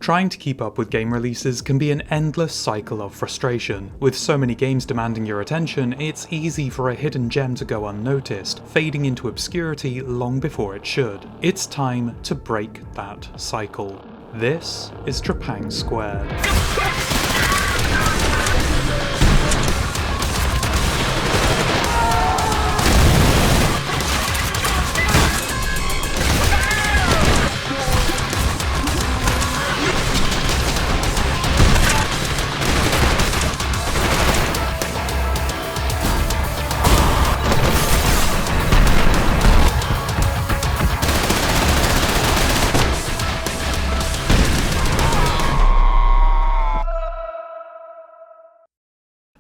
Trying to keep up with game releases can be an endless cycle of frustration. With so many games demanding your attention, it's easy for a hidden gem to go unnoticed, fading into obscurity long before it should. It's time to break that cycle. This is Trepang2's.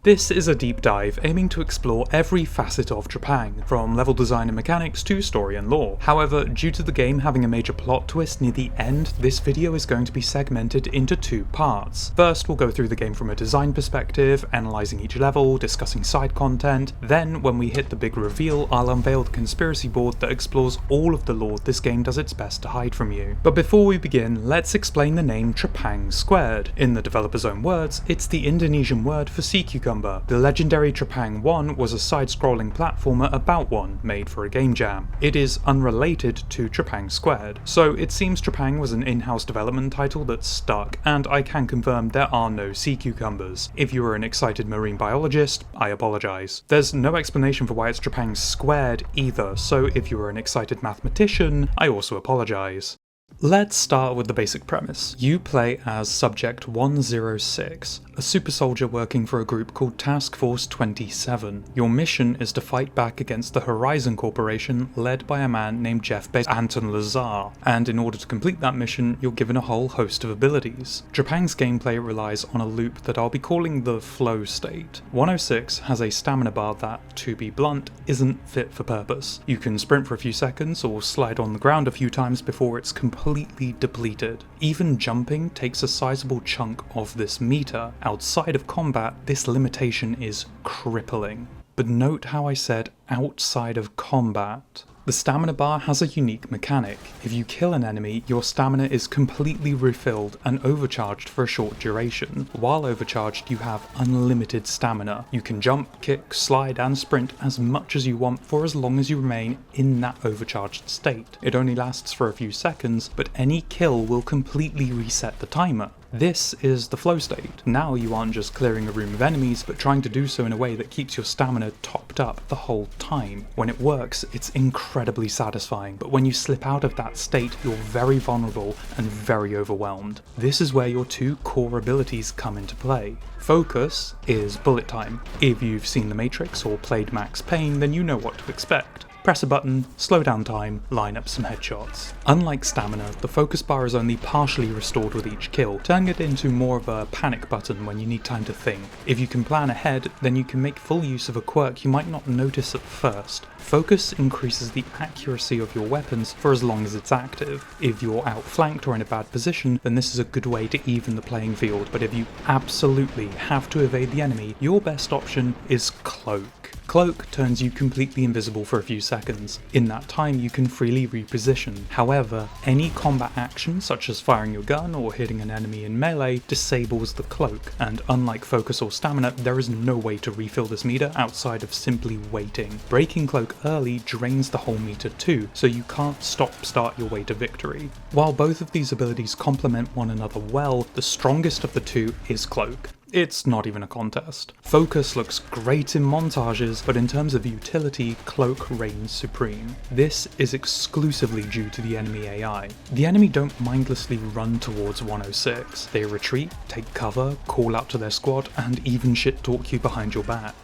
This is a deep dive aiming to explore every facet of Trepang, from level design and mechanics to story and lore. However, due to the game having a major plot twist near the end, this video is going to be segmented into two parts. First, we'll go through the game from a design perspective, analysing each level, discussing side content. Then, when we hit the big reveal, I'll unveil the conspiracy board that explores all of the lore this game does its best to hide from you. But before we begin, let's explain the name Trepang2's. In the developer's own words, it's the Indonesian word for sea cucumber. The legendary Trepang1 was a side-scrolling platformer about one, made for a game jam. It is unrelated to Trepang2's, so it seems Trepang was an in-house development title that stuck, and I can confirm there are no sea cucumbers. If you are an excited marine biologist, I apologise. There's no explanation for why it's Trepang2's either, so if you are an excited mathematician, I also apologise. Let's start with the basic premise. You play as Subject 106, a super soldier working for a group called Task Force 27. Your mission is to fight back against the Horizon Corporation led by a man named Jeff Bezos Anton Lazar, and in order to complete that mission, you're given a whole host of abilities. Trepang's gameplay relies on a loop that I'll be calling the flow state. 106 has a stamina bar that, to be blunt, isn't fit for purpose. You can sprint for a few seconds or slide on the ground a few times before it's completely depleted. Even jumping takes a sizable chunk of this meter. Outside of combat, this limitation is crippling. But note how I said outside of combat. The stamina bar has a unique mechanic. If you kill an enemy, your stamina is completely refilled and overcharged for a short duration. While overcharged, you have unlimited stamina. You can jump, kick, slide and sprint as much as you want for as long as you remain in that overcharged state. It only lasts for a few seconds, but any kill will completely reset the timer. This is the flow state. Now you aren't just clearing a room of enemies, but trying to do so in a way that keeps your stamina topped up the whole time. When it works, it's incredibly satisfying, but when you slip out of that state, you're very vulnerable and very overwhelmed. This is where your two core abilities come into play. Focus is bullet time. If you've seen The Matrix or played Max Payne, then you know what to expect. Press a button, slow down time, line up some headshots. Unlike stamina, the focus bar is only partially restored with each kill, turning it into more of a panic button when you need time to think. If you can plan ahead, then you can make full use of a quirk you might not notice at first. Focus increases the accuracy of your weapons for as long as it's active. If you're outflanked or in a bad position, then this is a good way to even the playing field, but if you absolutely have to evade the enemy, your best option is Cloak. Cloak turns you completely invisible for a few seconds. In that time, you can freely reposition. However, any combat action, such as firing your gun or hitting an enemy in melee, disables the cloak, and unlike focus or stamina, there is no way to refill this meter outside of simply waiting. Breaking cloak early drains the whole meter too, so you can't start your way to victory. While both of these abilities complement one another well, the strongest of the two is cloak. It's not even a contest. Focus looks great in montages, but in terms of utility, Cloak reigns supreme. This is exclusively due to the enemy AI. The enemy don't mindlessly run towards 106. They retreat, take cover, call out to their squad, and even shit talk you behind your back.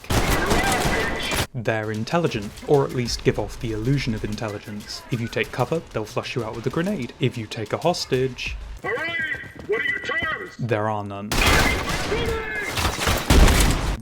They're intelligent, or at least give off the illusion of intelligence. If you take cover, they'll flush you out with a grenade. If you take a hostage, alright, what are your terms? There are none.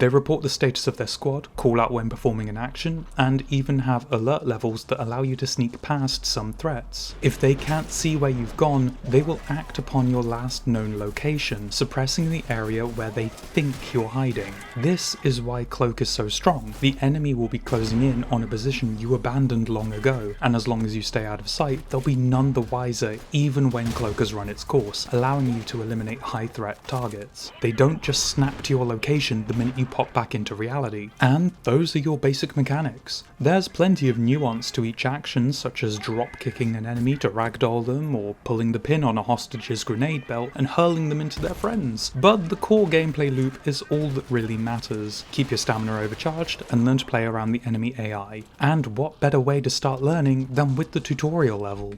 They report the status of their squad, call out when performing an action, and even have alert levels that allow you to sneak past some threats. If they can't see where you've gone, they will act upon your last known location, suppressing the area where they think you're hiding. This is why Cloak is so strong. The enemy will be closing in on a position you abandoned long ago, and as long as you stay out of sight, they'll be none the wiser even when Cloak has run its course, allowing you to eliminate high threat targets. They don't just snap to your location the minute you pop back into reality. And those are your basic mechanics. There's plenty of nuance to each action, such as drop kicking an enemy to ragdoll them, or pulling the pin on a hostage's grenade belt and hurling them into their friends. But the core gameplay loop is all that really matters. Keep your stamina overcharged and learn to play around the enemy AI. And what better way to start learning than with the tutorial level?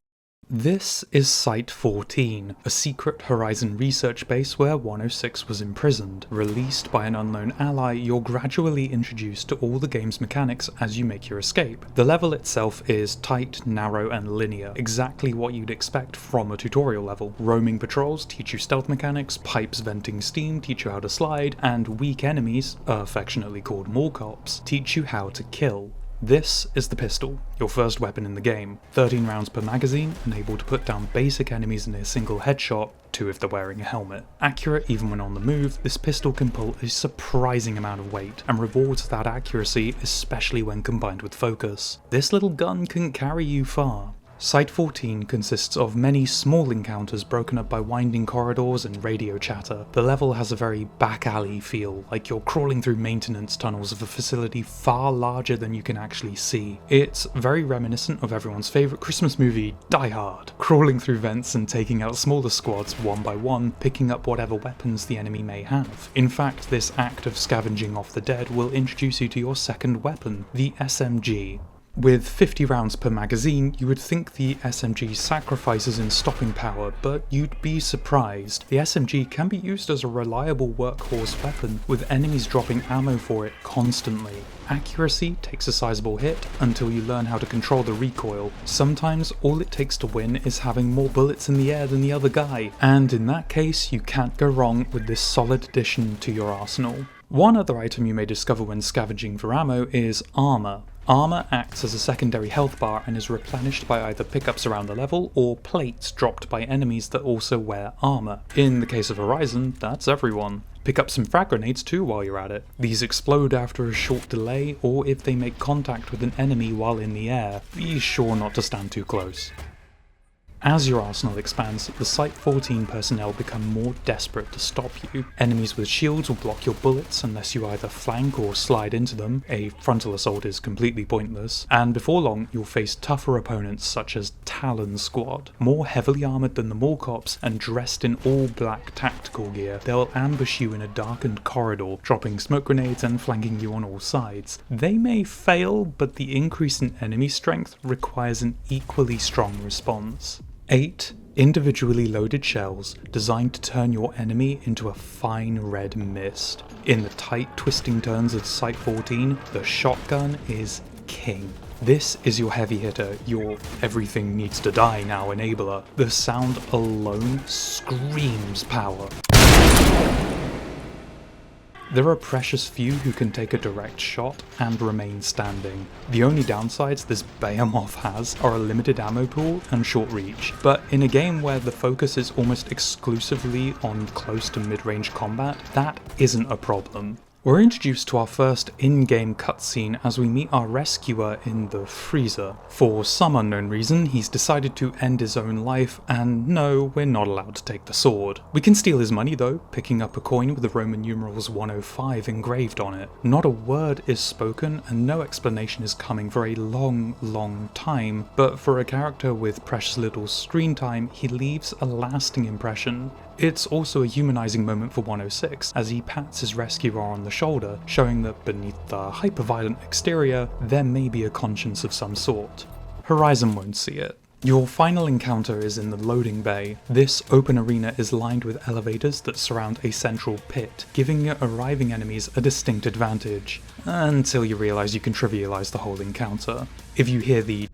This is Site 14, a secret Horizon research base where 106 was imprisoned. Released by an unknown ally, you're gradually introduced to all the game's mechanics as you make your escape. The level itself is tight, narrow, and linear, exactly what you'd expect from a tutorial level. Roaming patrols teach you stealth mechanics, pipes venting steam teach you how to slide, and weak enemies, affectionately called mall cops, teach you how to kill. This is the pistol, your first weapon in the game. 13 rounds per magazine, and able to put down basic enemies in a single headshot, 2 if they're wearing a helmet. Accurate even when on the move, this pistol can pull a surprising amount of weight, and rewards that accuracy especially when combined with focus. This little gun can carry you far. Site 14 consists of many small encounters broken up by winding corridors and radio chatter. The level has a very back alley feel, like you're crawling through maintenance tunnels of a facility far larger than you can actually see. It's very reminiscent of everyone's favourite Christmas movie, Die Hard, crawling through vents and taking out smaller squads one by one, picking up whatever weapons the enemy may have. In fact, this act of scavenging off the dead will introduce you to your second weapon, the SMG. With 50 rounds per magazine, you would think the SMG sacrifices in stopping power, but you'd be surprised. The SMG can be used as a reliable workhorse weapon, with enemies dropping ammo for it constantly. Accuracy takes a sizable hit until you learn how to control the recoil. Sometimes all it takes to win is having more bullets in the air than the other guy, and in that case you can't go wrong with this solid addition to your arsenal. One other item you may discover when scavenging for ammo is armour. Armour acts as a secondary health bar and is replenished by either pickups around the level or plates dropped by enemies that also wear armour. In the case of Horizon, that's everyone. Pick up some frag grenades too while you're at it. These explode after a short delay, or if they make contact with an enemy while in the air. Be sure not to stand too close. As your arsenal expands, the Site 14 personnel become more desperate to stop you. Enemies with shields will block your bullets unless you either flank or slide into them. A frontal assault is completely pointless. And before long, you'll face tougher opponents such as Talon Squad. More heavily armoured than the mall cops and dressed in all black tactical gear, they'll ambush you in a darkened corridor, dropping smoke grenades and flanking you on all sides. They may fail, but the increase in enemy strength requires an equally strong response. 8 individually loaded shells designed to turn your enemy into a fine red mist. In the tight twisting turns of Site 14, the shotgun is king. This is your heavy hitter, your everything needs to die now enabler. The sound alone screams power. There are precious few who can take a direct shot and remain standing. The only downsides this behemoth has are a limited ammo pool and short reach, but in a game where the focus is almost exclusively on close to mid-range combat, that isn't a problem. We're introduced to our first in-game cutscene as we meet our rescuer in the freezer. For some unknown reason, he's decided to end his own life, and no, we're not allowed to take the sword. We can steal his money though, picking up a coin with the Roman numerals 105 engraved on it. Not a word is spoken, and no explanation is coming for a long time, but for a character with precious little screen time, he leaves a lasting impression. It's also a humanizing moment for 106, as he pats his rescuer on the shoulder, showing that beneath the hyper-violent exterior, there may be a conscience of some sort. Horizon won't see it. Your final encounter is in the loading bay. This open arena is lined with elevators that surround a central pit, giving arriving enemies a distinct advantage, until you realise you can trivialise the whole encounter. If you hear the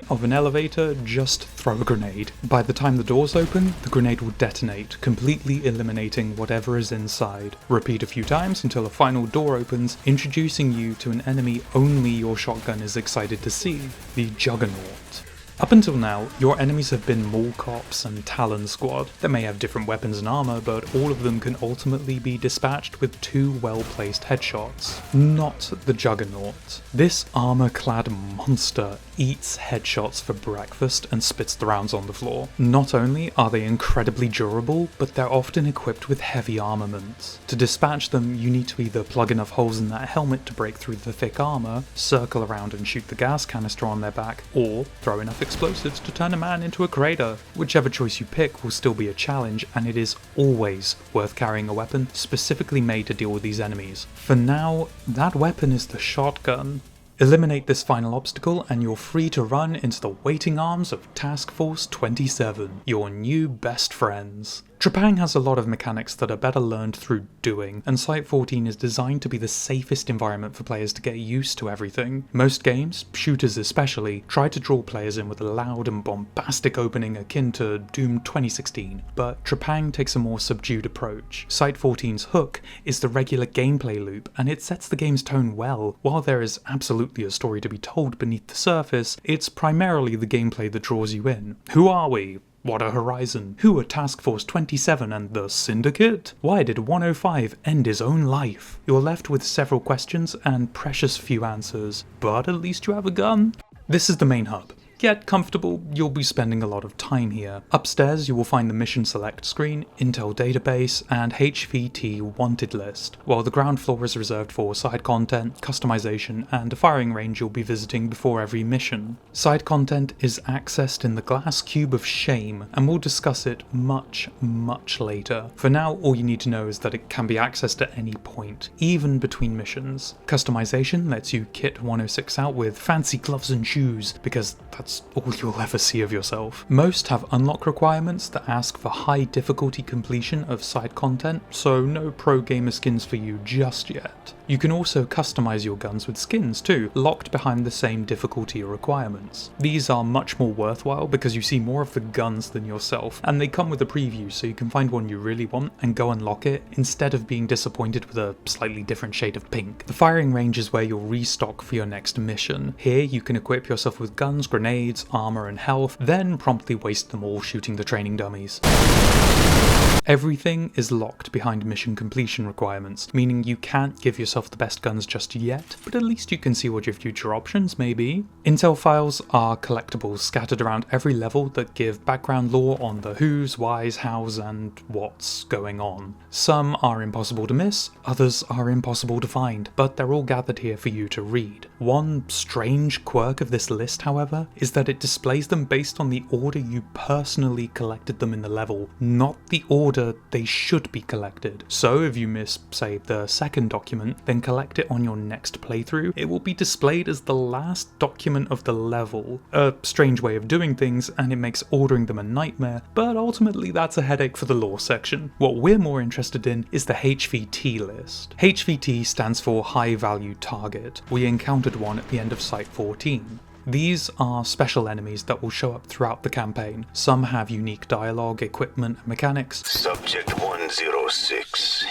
of an elevator, just throw a grenade. By the time the doors open, the grenade will detonate, completely eliminating whatever is inside. Repeat a few times until a final door opens, introducing you to an enemy only your shotgun is excited to see, the Juggernaut. Up until now, your enemies have been Mall Cops and Talon Squad. They may have different weapons and armor, but all of them can ultimately be dispatched with 2 well-placed headshots. Not the Juggernaut. This armor-clad monster eats headshots for breakfast and spits the rounds on the floor. Not only are they incredibly durable, but they're often equipped with heavy armaments. To dispatch them, you need to either plug enough holes in that helmet to break through the thick armor, circle around and shoot the gas canister on their back, or throw enough explosives to turn a man into a crater. Whichever choice you pick will still be a challenge, and it is always worth carrying a weapon specifically made to deal with these enemies. For now, that weapon is the shotgun. Eliminate this final obstacle and you're free to run into the waiting arms of Task Force 27, your new best friends. Trepang has a lot of mechanics that are better learned through doing, and Site 14 is designed to be the safest environment for players to get used to everything. Most games, shooters especially, try to draw players in with a loud and bombastic opening akin to Doom 2016, but Trepang takes a more subdued approach. Site 14's hook is the regular gameplay loop, and it sets the game's tone well. While there is absolutely a story to be told beneath the surface, it's primarily the gameplay that draws you in. Who are we? What a horizon? Who are Task Force 27 and the Syndicate? Why did 105 end his own life? You're left with several questions and precious few answers, but at least you have a gun. This is the main hub. Get comfortable, you'll be spending a lot of time here. Upstairs you will find the mission select screen, intel database, and HVT wanted list, while the ground floor is reserved for side content, customization, and a firing range you'll be visiting before every mission. Side content is accessed in the glass cube of shame, and we'll discuss it much later. For now, all you need to know is that it can be accessed at any point, even between missions. Customization lets you kit 106 out with fancy gloves and shoes, because that's all you'll ever see of yourself. Most have unlock requirements that ask for high difficulty completion of side content, so no pro gamer skins for you just yet. You can also customize your guns with skins too, locked behind the same difficulty requirements. These are much more worthwhile because you see more of the guns than yourself, and they come with a preview so you can find one you really want and go unlock it instead of being disappointed with a slightly different shade of pink. The firing range is where you'll restock for your next mission. Here you can equip yourself with guns, grenades, armor and health, then promptly waste them all shooting the training dummies. Everything is locked behind mission completion requirements, meaning you can't give yourself the best guns just yet, but at least you can see what your future options may be. Intel files are collectibles scattered around every level that give background lore on the who's, why's, how's, and what's going on. Some are impossible to miss, others are impossible to find, but they're all gathered here for you to read. One strange quirk of this list, however, is that it displays them based on the order you personally collected them in the level, not the order they should be collected. So if you miss, say, the second document, then collect it on your next playthrough, it will be displayed as the last document of the level. A strange way of doing things, and it makes ordering them a nightmare, but ultimately that's a headache for the lore section. What we're more interested in is the HVT list. HVT stands for High Value Target. We encountered one at the end of Site 14. These are special enemies that will show up throughout the campaign. Some have unique dialogue, equipment, and mechanics. Subject 106.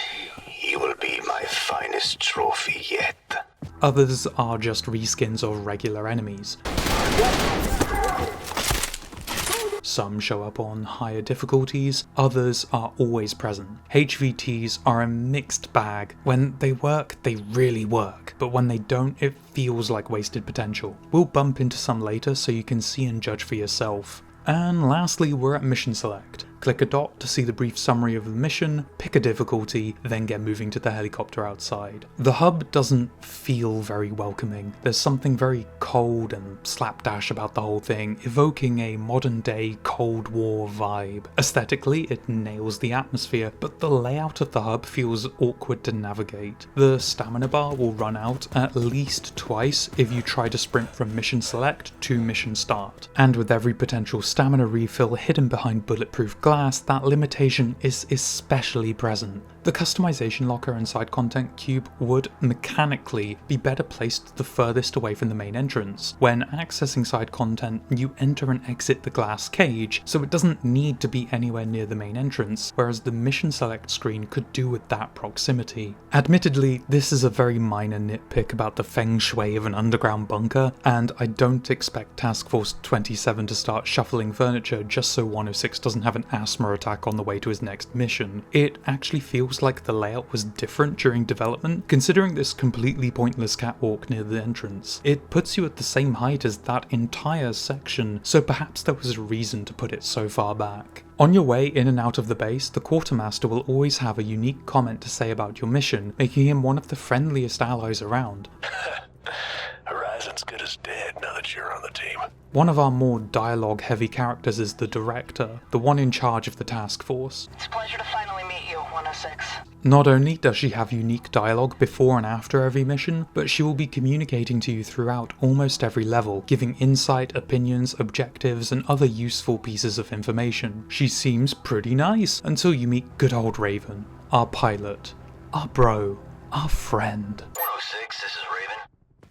He will be my finest trophy yet. Others are just reskins of regular enemies. Some show up on higher difficulties, others are always present. HVTs are a mixed bag. When they work, they really work, but when they don't, it feels like wasted potential. We'll bump into some later so you can see and judge for yourself. And lastly, we're at Mission Select. Click a dot to see the brief summary of the mission, pick a difficulty, then get moving to the helicopter outside. The hub doesn't feel very welcoming. There's something very cold and slapdash about the whole thing, evoking a modern day Cold War vibe. Aesthetically, it nails the atmosphere, but the layout of the hub feels awkward to navigate. The stamina bar will run out at least twice if you try to sprint from mission select to mission start. And with every potential stamina refill hidden behind bulletproof glass, that limitation is especially present. The customization locker and side content cube would mechanically be better placed the furthest away from the main entrance. When accessing side content, you enter and exit the glass cage, so it doesn't need to be anywhere near the main entrance, whereas the mission select screen could do with that proximity. Admittedly, this is a very minor nitpick about the feng shui of an underground bunker, and I don't expect Task Force 27 to start shuffling furniture just so 106 doesn't have an asthma attack on the way to his next mission. It actually feels like the layout was different during development, considering this completely pointless catwalk near the entrance. It puts you at the same height as that entire section, so perhaps there was a reason to put it so far back. On your way in and out of the base, the quartermaster will always have a unique comment to say about your mission, making him one of the friendliest allies around. Horizon's good as dead now that you're on the team. One of our more dialogue-heavy characters is the director, the one in charge of the task force. It's a pleasure to finally meet you, 106. Not only does she have unique dialogue before and after every mission, but she will be communicating to you throughout almost every level, giving insight, opinions, objectives, and other useful pieces of information. She seems pretty nice until you meet good old Raven, our pilot, our bro, our friend. 106, this is Raven.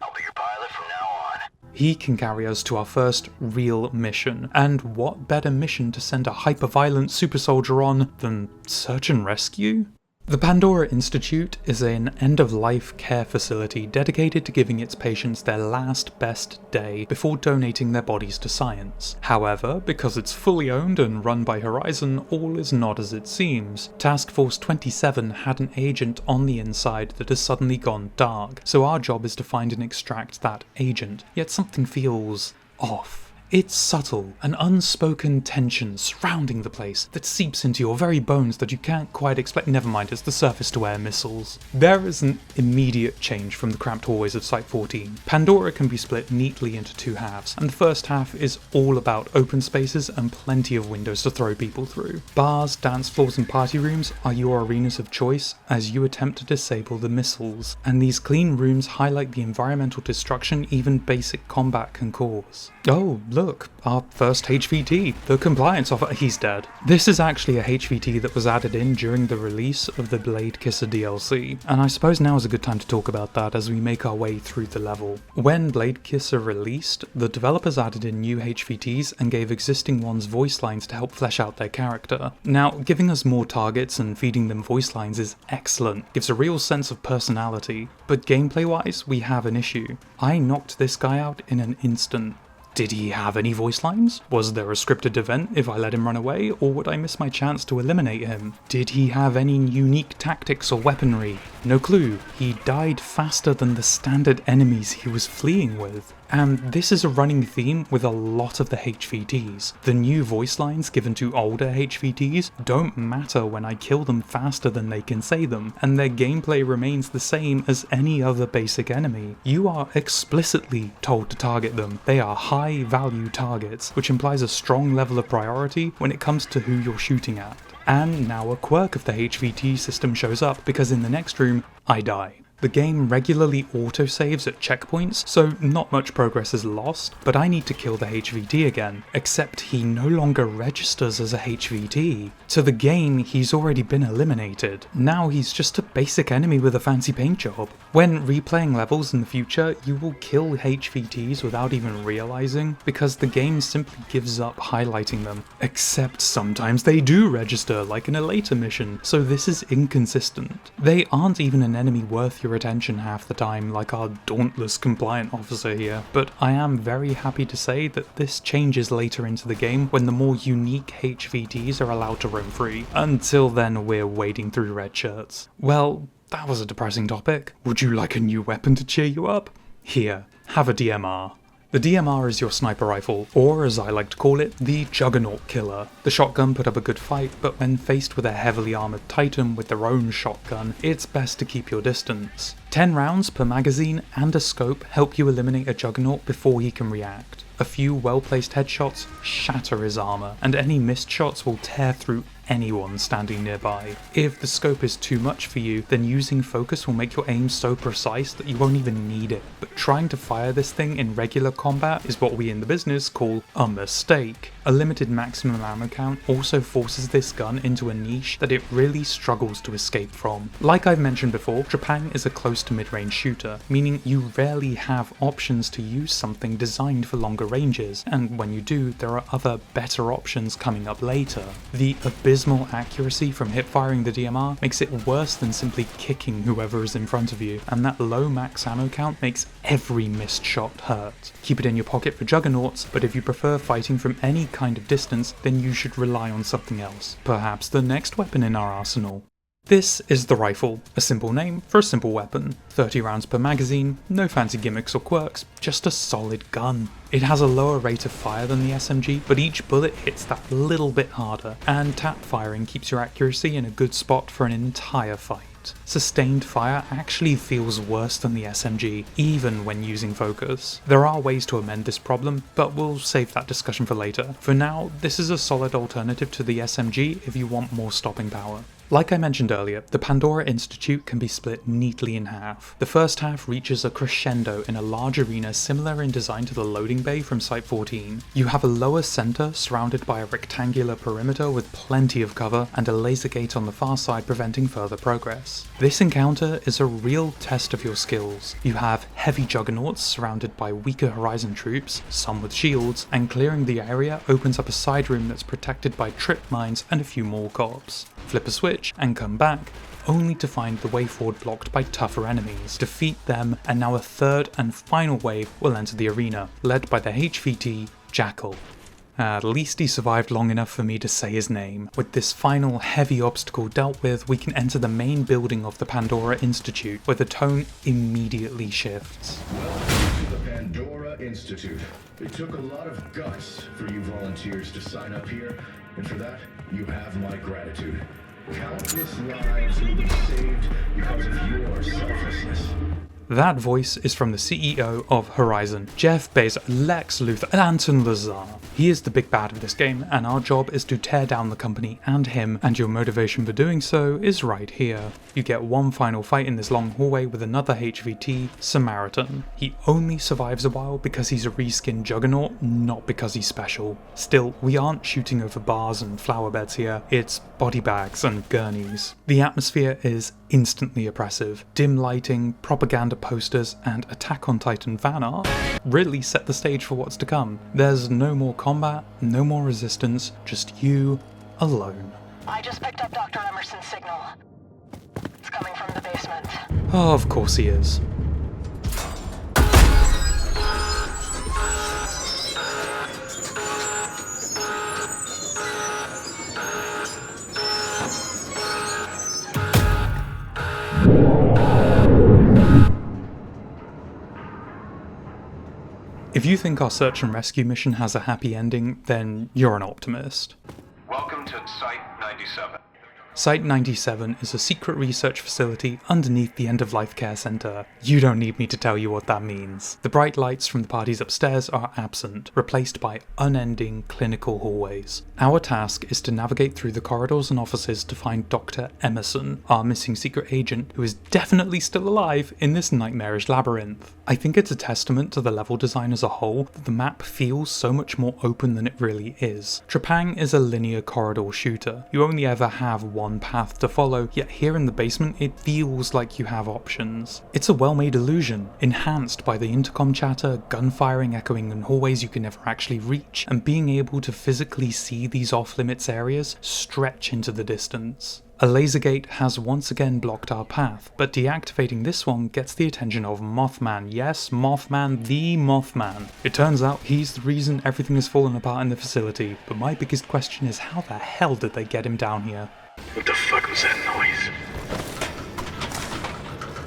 I'll be your pilot from now on. He can carry us to our first real mission, and what better mission to send a hyper-violent super soldier on than search and rescue? The Pandora Institute is an end-of-life care facility dedicated to giving its patients their last best day before donating their bodies to science. However, because it's fully owned and run by Horizon, all is not as it seems. Task Force 27 had an agent on the inside that has suddenly gone dark, so our job is to find and extract that agent, yet something feels off. It's subtle, an unspoken tension surrounding the place that seeps into your very bones that you can't quite explain. Never mind, it's the surface-to-air missiles. There is an immediate change from the cramped hallways of Site 14. Pandora can be split neatly into two halves, and the first half is all about open spaces and plenty of windows to throw people through. Bars, dance floors, and party rooms are your arenas of choice as you attempt to disable the missiles, and these clean rooms highlight the environmental destruction even basic combat can cause. Oh, look, our first HVT, the compliance officer, he's dead. This is actually a HVT that was added in during the release of the Blade Kisser DLC, and I suppose now is a good time to talk about that as we make our way through the level. When Blade Kisser released, the developers added in new HVTs and gave existing ones voice lines to help flesh out their character. Now, giving us more targets and feeding them voice lines is excellent, gives a real sense of personality, but gameplay-wise, we have an issue. I knocked this guy out in an instant. Did he have any voice lines? Was there a scripted event if I let him run away, or would I miss my chance to eliminate him? Did he have any unique tactics or weaponry? No clue. He died faster than the standard enemies he was fleeing with. And this is a running theme with a lot of the HVTs. The new voice lines given to older HVTs don't matter when I kill them faster than they can say them, and their gameplay remains the same as any other basic enemy. You are explicitly told to target them. They are high value targets, which implies a strong level of priority when it comes to who you're shooting at. And now a quirk of the HVT system shows up, because in the next room, I die. The game regularly autosaves at checkpoints, so not much progress is lost, but I need to kill the HVT again, except he no longer registers as a HVT. To the game, he's already been eliminated. Now he's just a basic enemy with a fancy paint job. When replaying levels in the future, you will kill HVTs without even realizing, because the game simply gives up highlighting them. Except sometimes they do register, like in a later mission, so this is inconsistent. They aren't even an enemy worth your attention half the time, like our dauntless compliant officer here, but I am very happy to say that this changes later into the game when the more unique HVTs are allowed to roam free. Until then, we're wading through red shirts. Well, that was a depressing topic. Would you like a new weapon to cheer you up? Here, have a DMR. The DMR is your sniper rifle, or as I like to call it, the Juggernaut Killer. The shotgun put up a good fight, but when faced with a heavily armoured Titan with their own shotgun, it's best to keep your distance. 10 rounds per magazine and a scope help you eliminate a Juggernaut before he can react. A few well-placed headshots shatter his armour, and any missed shots will tear through anyone standing nearby. If the scope is too much for you, then using focus will make your aim so precise that you won't even need it. But trying to fire this thing in regular combat is what we in the business call a mistake. A limited maximum ammo count also forces this gun into a niche that it really struggles to escape from. Like I've mentioned before, Trepang is a close to mid-range shooter, meaning you rarely have options to use something designed for longer ranges, and when you do, there are other better options coming up later. The abysmal accuracy from hip-firing the DMR makes it worse than simply kicking whoever is in front of you, and that low max ammo count makes every missed shot hurt. Keep it in your pocket for juggernauts, but if you prefer fighting from any kind of distance, then you should rely on something else. Perhaps the next weapon in our arsenal. This is the rifle, a simple name for a simple weapon. 30 rounds per magazine, no fancy gimmicks or quirks, just a solid gun. It has a lower rate of fire than the SMG, but each bullet hits that little bit harder, and tap firing keeps your accuracy in a good spot for an entire fight. Sustained fire actually feels worse than the SMG, even when using focus. There are ways to amend this problem, but we'll save that discussion for later. For now, this is a solid alternative to the SMG if you want more stopping power. Like I mentioned earlier, the Pandora Institute can be split neatly in half. The first half reaches a crescendo in a large arena similar in design to the loading bay from Site 14. You have a lower center surrounded by a rectangular perimeter with plenty of cover and a laser gate on the far side preventing further progress. This encounter is a real test of your skills. You have heavy juggernauts surrounded by weaker Horizon troops, some with shields, and clearing the area opens up a side room that's protected by trip mines and a few more cops. Flip a switch and come back, only to find the way forward blocked by tougher enemies. Defeat them, and now a third and final wave will enter the arena, led by the HVT Jackal. At least he survived long enough for me to say his name. With this final heavy obstacle dealt with, we can enter the main building of the Pandora Institute, where the tone immediately shifts. Welcome to the Pandora Institute. It took a lot of guts for you volunteers to sign up here, and for that, you have my gratitude. Countless lives will be saved because of your selflessness. That voice is from the CEO of Horizon, Jeff Bezos, Lex Luthor, and Anton Lazar. He is the big bad of this game, and our job is to tear down the company and him, and your motivation for doing so is right here. You get one final fight in this long hallway with another HVT, Samaritan. He only survives a while because he's a reskinned Juggernaut, not because he's special. Still, we aren't shooting over bars and flower beds here, it's body bags and gurneys. The atmosphere is instantly oppressive. Dim lighting, propaganda posters, and Attack on Titan fan art really set the stage for what's to come. There's no more combat, no more resistance, just you alone. I just picked up Dr. Emerson's signal. It's coming from the basement. Oh, of course he is. If you think our search and rescue mission has a happy ending, then you're an optimist. Welcome to Site 97. Site 97 is a secret research facility underneath the End-of-Life Care Center. You don't need me to tell you what that means. The bright lights from the parties upstairs are absent, replaced by unending clinical hallways. Our task is to navigate through the corridors and offices to find Dr. Emerson, our missing secret agent, who is definitely still alive in this nightmarish labyrinth. I think it's a testament to the level design as a whole that the map feels so much more open than it really is. Trepang is a linear corridor shooter. You only ever have one path to follow, yet here in the basement it feels like you have options. It's a well-made illusion, enhanced by the intercom chatter, gunfiring echoing in hallways you can never actually reach, and being able to physically see these off-limits areas stretch into the distance. A laser gate has once again blocked our path, but deactivating this one gets the attention of Mothman. Yes, Mothman, the Mothman. It turns out he's the reason everything has fallen apart in the facility, but my biggest question is how the hell did they get him down here? What the fuck was that noise?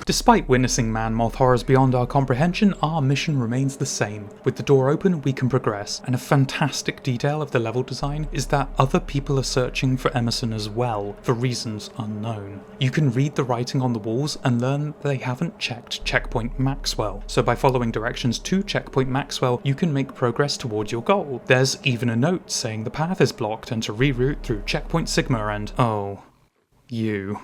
Despite witnessing man-moth horrors beyond our comprehension, our mission remains the same. With the door open, we can progress, and a fantastic detail of the level design is that other people are searching for Emerson as well, for reasons unknown. You can read the writing on the walls and learn that they haven't checked Checkpoint Maxwell, so by following directions to Checkpoint Maxwell, you can make progress towards your goal. There's even a note saying the path is blocked and to reroute through Checkpoint Sigma and you.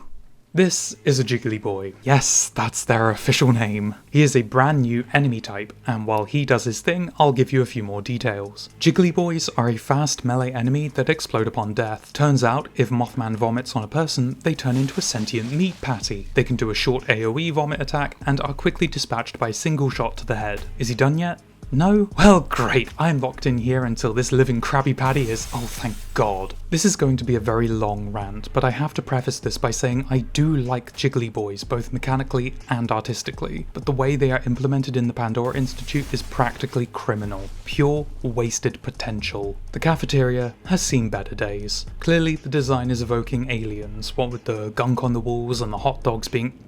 This is a Jiggly Boy. Yes, that's their official name. He is a brand new enemy type, and while he does his thing, I'll give you a few more details. Jiggly Boys are a fast melee enemy that explode upon death. Turns out, if Mothman vomits on a person, they turn into a sentient meat patty. They can do a short AoE vomit attack, and are quickly dispatched by a single shot to the head. Is he done yet? No? Well, great, I'm locked in here until this living Krabby Patty is— oh, thank God. This is going to be a very long rant, but I have to preface this by saying I do like Jiggly Boys, both mechanically and artistically, but the way they are implemented in the Pandora Institute is practically criminal. Pure wasted potential. The cafeteria has seen better days. Clearly, the design is evoking aliens, what with the gunk on the walls and the hot dogs being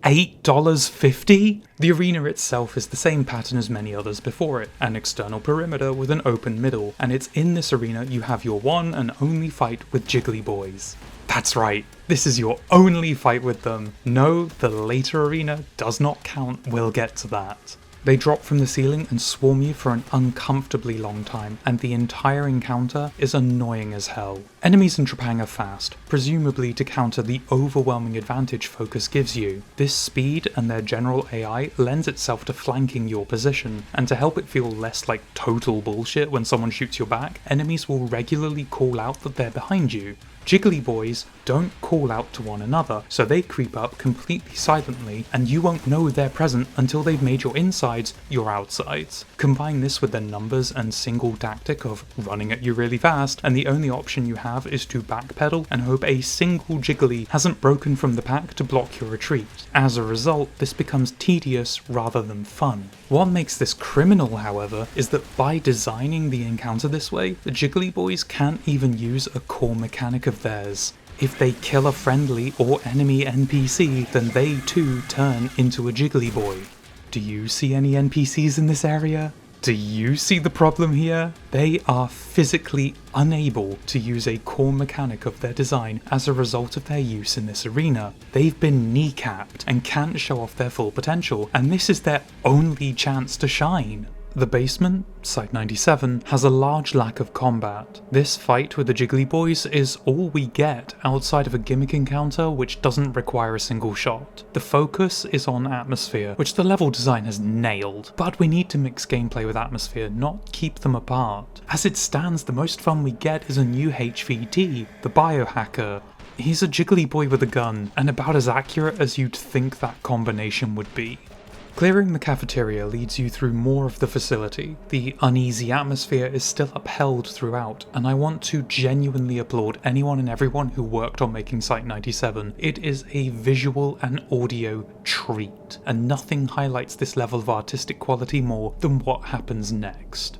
$8.50? The arena itself is the same pattern as many others before it, an external perimeter with an open middle, and it's in this arena you have your one and only fight with Jiggly Boys. That's right, this is your only fight with them. No, the later arena does not count, we'll get to that. They drop from the ceiling and swarm you for an uncomfortably long time, and the entire encounter is annoying as hell. Enemies in Trepang are fast, presumably to counter the overwhelming advantage Focus gives you. This speed and their general AI lends itself to flanking your position, and to help it feel less like total bullshit when someone shoots your back, enemies will regularly call out that they're behind you. Jiggly Boys don't call out to one another, so they creep up completely silently, and you won't know they're present until they've made your insides your outsides. Combine this with their numbers and single tactic of running at you really fast, and the only option you have is to backpedal and hope a single Jiggly hasn't broken from the pack to block your retreat. As a result, this becomes tedious rather than fun. What makes this criminal, however, is that by designing the encounter this way, the Jiggly Boys can't even use a core mechanic of theirs. If they kill a friendly or enemy NPC, then they too turn into a Jiggly Boy. Do you see any NPCs in this area? Do you see the problem here? They are physically unable to use a core mechanic of their design as a result of their use in this arena. They've been kneecapped and can't show off their full potential, and this is their only chance to shine. The basement, Site 97, has a large lack of combat. This fight with the Jiggly Boys is all we get outside of a gimmick encounter which doesn't require a single shot. The focus is on atmosphere, which the level design has nailed, but we need to mix gameplay with atmosphere, not keep them apart. As it stands, the most fun we get is a new HVT, the biohacker. He's a Jiggly Boy with a gun, and about as accurate as you'd think that combination would be. Clearing the cafeteria leads you through more of the facility. The uneasy atmosphere is still upheld throughout, and I want to genuinely applaud anyone and everyone who worked on making Site 97. It is a visual and audio treat, and nothing highlights this level of artistic quality more than what happens next.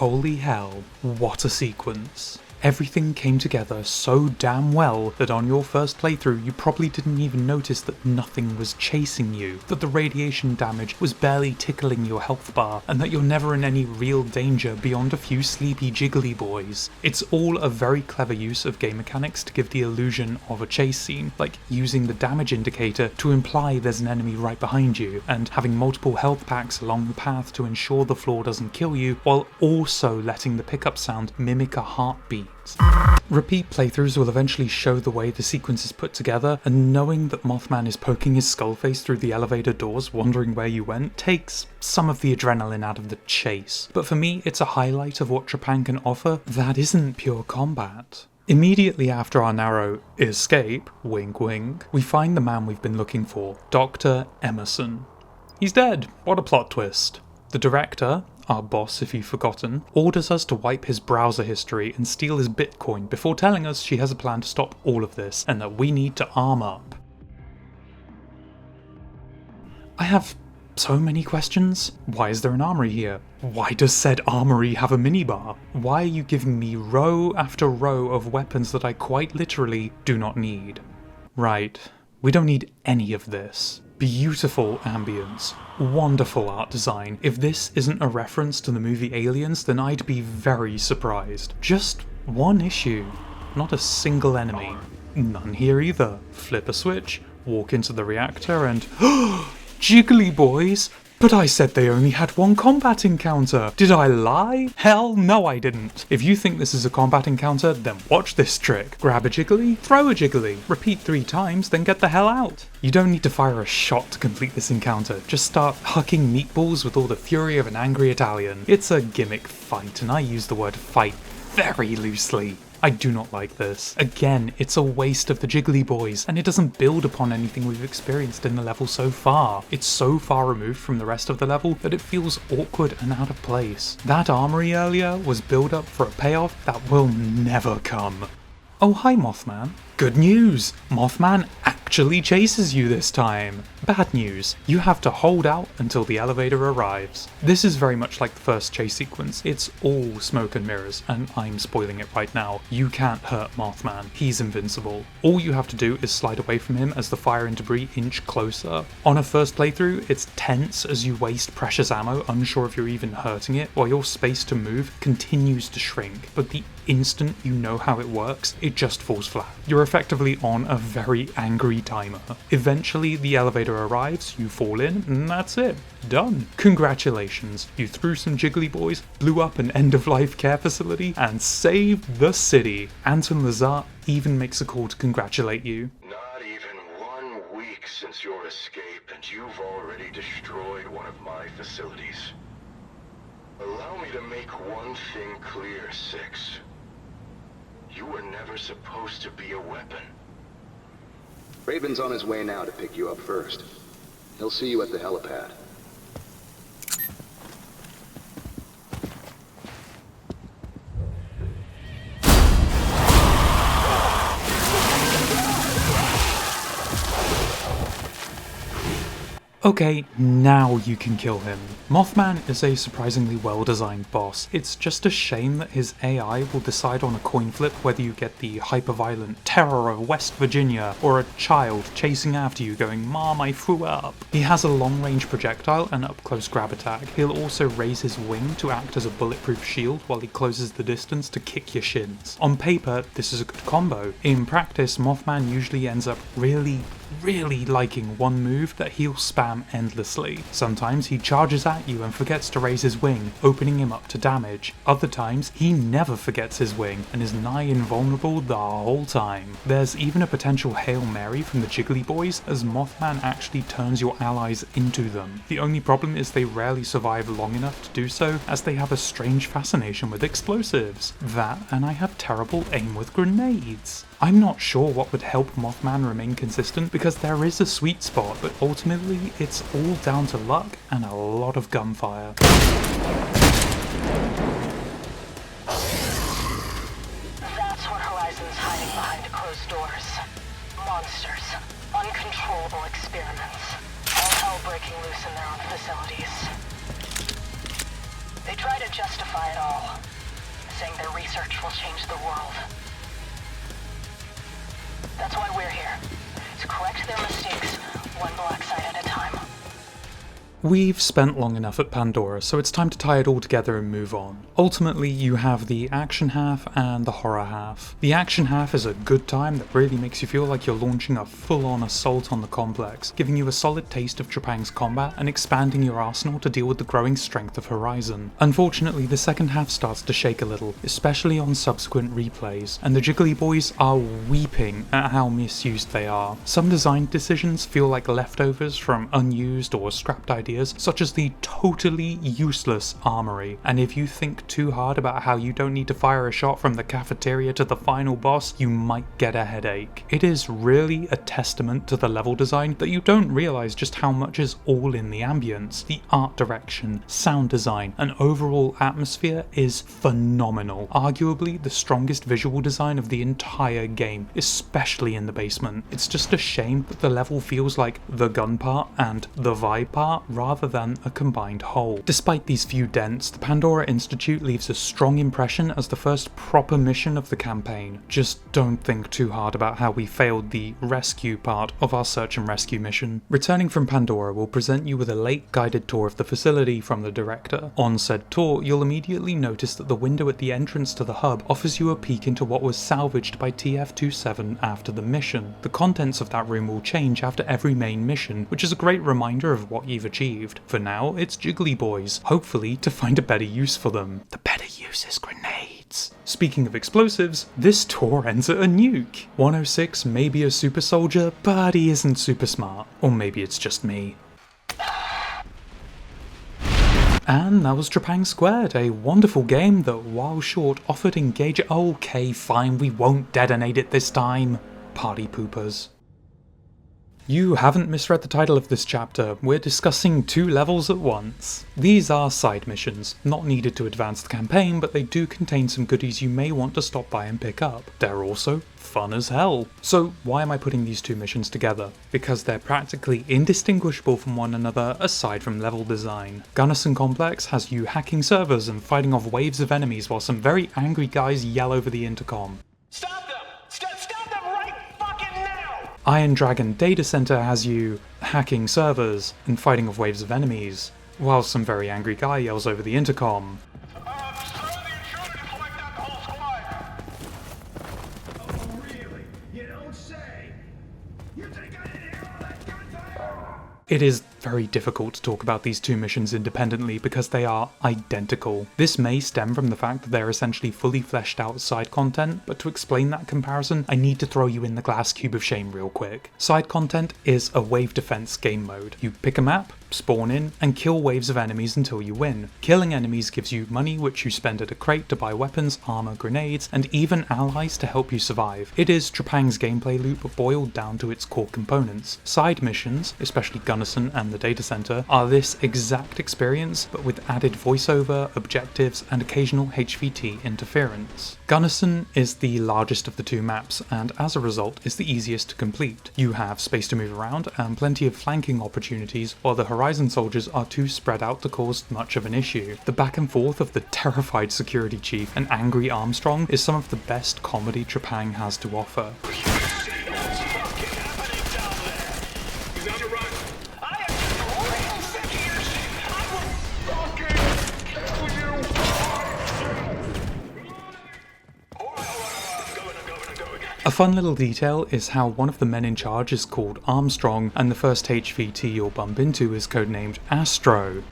Holy hell, what a sequence. Everything came together so damn well that on your first playthrough you probably didn't even notice that nothing was chasing you, that the radiation damage was barely tickling your health bar, and that you're never in any real danger beyond a few sleepy Jiggly Boys. It's all a very clever use of game mechanics to give the illusion of a chase scene, like using the damage indicator to imply there's an enemy right behind you, and having multiple health packs along the path to ensure the floor doesn't kill you, while also letting the pickup sound mimic a heartbeat. Repeat playthroughs will eventually show the way the sequence is put together, and knowing that Mothman is poking his skull face through the elevator doors wondering where you went takes some of the adrenaline out of the chase. But for me, it's a highlight of what Trepang can offer that isn't pure combat. Immediately after our narrow escape, wink wink, we find the man we've been looking for, Dr. Emerson. He's dead. What a plot twist. The director, our boss if you've forgotten, orders us to wipe his browser history and steal his Bitcoin before telling us she has a plan to stop all of this and that we need to arm up. I have so many questions. Why is there an armory here? Why does said armory have a minibar? Why are you giving me row after row of weapons that I quite literally do not need? Right, we don't need any of this. Beautiful ambience, wonderful art design. If this isn't a reference to the movie Aliens, then I'd be very surprised. Just one issue, not a single enemy. None here either. Flip a switch, walk into the reactor and jiggly boys! But I said they only had one combat encounter. Did I lie? Hell no I didn't. If you think this is a combat encounter, then watch this trick. Grab a jiggly, throw a jiggly. Repeat 3 times, then get the hell out. You don't need to fire a shot to complete this encounter. Just start hucking meatballs with all the fury of an angry Italian. It's a gimmick fight, and I use the word fight very loosely. I do not like this. Again, it's a waste of the jiggly boys, and it doesn't build upon anything we've experienced in the level so far. It's so far removed from the rest of the level that it feels awkward and out of place. That armory earlier was build up for a payoff that will never come. Oh hi Mothman. Good news! Mothman actually chases you this time. Bad news, you have to hold out until the elevator arrives. This is very much like the first chase sequence. It's all smoke and mirrors, and I'm spoiling it right now. You can't hurt Mothman. He's invincible. All you have to do is slide away from him as the fire and debris inch closer. On a first playthrough, it's tense as you waste precious ammo, unsure if you're even hurting it, while your space to move continues to shrink. But the instant you know how it works, it just falls flat. You're effectively on a very angry timer. Eventually the elevator arrives, you fall in, and that's it. Done. Congratulations. You threw some jiggly boys, blew up an end-of-life care facility, and saved the city. Anton Lazar even makes a call to congratulate you. Not even 1 week since your escape, and you've already destroyed one of my facilities. Allow me to make one thing clear, 6. You were never supposed to be a weapon. Raven's on his way now to pick you up first. He'll see you at the helipad. Okay, now you can kill him. Mothman is a surprisingly well-designed boss. It's just a shame that his AI will decide on a coin flip whether you get the hyper-violent terror of West Virginia or a child chasing after you going, "Mom, I threw up." He has a long-range projectile and up-close grab attack. He'll also raise his wing to act as a bulletproof shield while he closes the distance to kick your shins. On paper, this is a good combo. In practice, Mothman usually ends up really liking one move that he'll spam endlessly. Sometimes he charges at you and forgets to raise his wing, opening him up to damage. Other times, he never forgets his wing and is nigh invulnerable the whole time. There's even a potential Hail Mary from the Jiggly Boys, as Mothman actually turns your allies into them. The only problem is they rarely survive long enough to do so, as they have a strange fascination with explosives. That, and I have terrible aim with grenades. I'm not sure what would help Mothman remain consistent, because there is a sweet spot, but ultimately it's all down to luck and a lot of gunfire. That's what Horizon's hiding behind closed doors. Monsters. Uncontrollable experiments. All hell breaking loose in their own facilities. They try to justify it all, saying their research will change the world. That's why we're here. To correct their mistakes, one black site at a time. We've spent long enough at Pandora, so it's time to tie it all together and move on. Ultimately, you have the action half and the horror half. The action half is a good time that really makes you feel like you're launching a full-on assault on the complex, giving you a solid taste of Trepang's combat and expanding your arsenal to deal with the growing strength of Horizon. Unfortunately, the second half starts to shake a little, especially on subsequent replays, and the Jiggly Boys are weeping at how misused they are. Some design decisions feel like leftovers from unused or scrapped ideas, such as the totally useless armory, and if you think too hard about how you don't need to fire a shot from the cafeteria to the final boss, you might get a headache. It is really a testament to the level design that you don't realise just how much is all in the ambience. The art direction, sound design, and overall atmosphere is phenomenal. Arguably the strongest visual design of the entire game, especially in the basement. It's just a shame that the level feels like the gun part and the vibe part rather than a combined whole. Despite these few dents, the Pandora Institute leaves a strong impression as the first proper mission of the campaign. Just don't think too hard about how we failed the rescue part of our search and rescue mission. Returning from Pandora will present you with a late guided tour of the facility from the director. On said tour, you'll immediately notice that the window at the entrance to the hub offers you a peek into what was salvaged by TF-27 after the mission. The contents of that room will change after every main mission, which is a great reminder of what you've achieved. For now, it's Jiggly Boys, hopefully to find a better use for them. The better use is grenades. Speaking of explosives, this tour ends at a nuke. 106 may be a super soldier, but he isn't super smart. Or maybe it's just me. And that was Trepang Squared, a wonderful game that, while short, offered engaging— okay, fine, we won't detonate it this time. Party poopers. You haven't misread the title of this chapter, we're discussing 2 levels at once. These are side missions, not needed to advance the campaign, but they do contain some goodies you may want to stop by and pick up. They're also fun as hell. So why am I putting these 2 missions together? Because they're practically indistinguishable from one another aside from level design. Gunnison Complex has you hacking servers and fighting off waves of enemies while some very angry guys yell over the intercom. Stop them! Stop them right fucking now! Iron Dragon Data Center has you hacking servers and fighting off waves of enemies, while some very angry guy yells over the intercom. Oh, really? You don't say. You think I didn't hear all that gunfire? It is very difficult to talk about these 2 missions independently because they are identical. This may stem from the fact that they're essentially fully fleshed out side content, but to explain that comparison, I need to throw you in the glass cube of shame real quick. Side content is a wave defense game mode. You pick a map, spawn in, and kill waves of enemies until you win. Killing enemies gives you money which you spend at a crate to buy weapons, armor, grenades, and even allies to help you survive. It is Trepang's gameplay loop boiled down to its core components. Side missions, especially Gunnison and the data center, are this exact experience but with added voiceover, objectives, and occasional HVT interference. Gunnison is the largest of the 2 maps and as a result is the easiest to complete. You have space to move around and plenty of flanking opportunities, while the Horizon soldiers are too spread out to cause much of an issue. The back and forth of the terrified security chief and angry Armstrong is some of the best comedy Trepang has to offer. A fun little detail is how one of the men in charge is called Armstrong and the first HVT you'll bump into is codenamed Astro.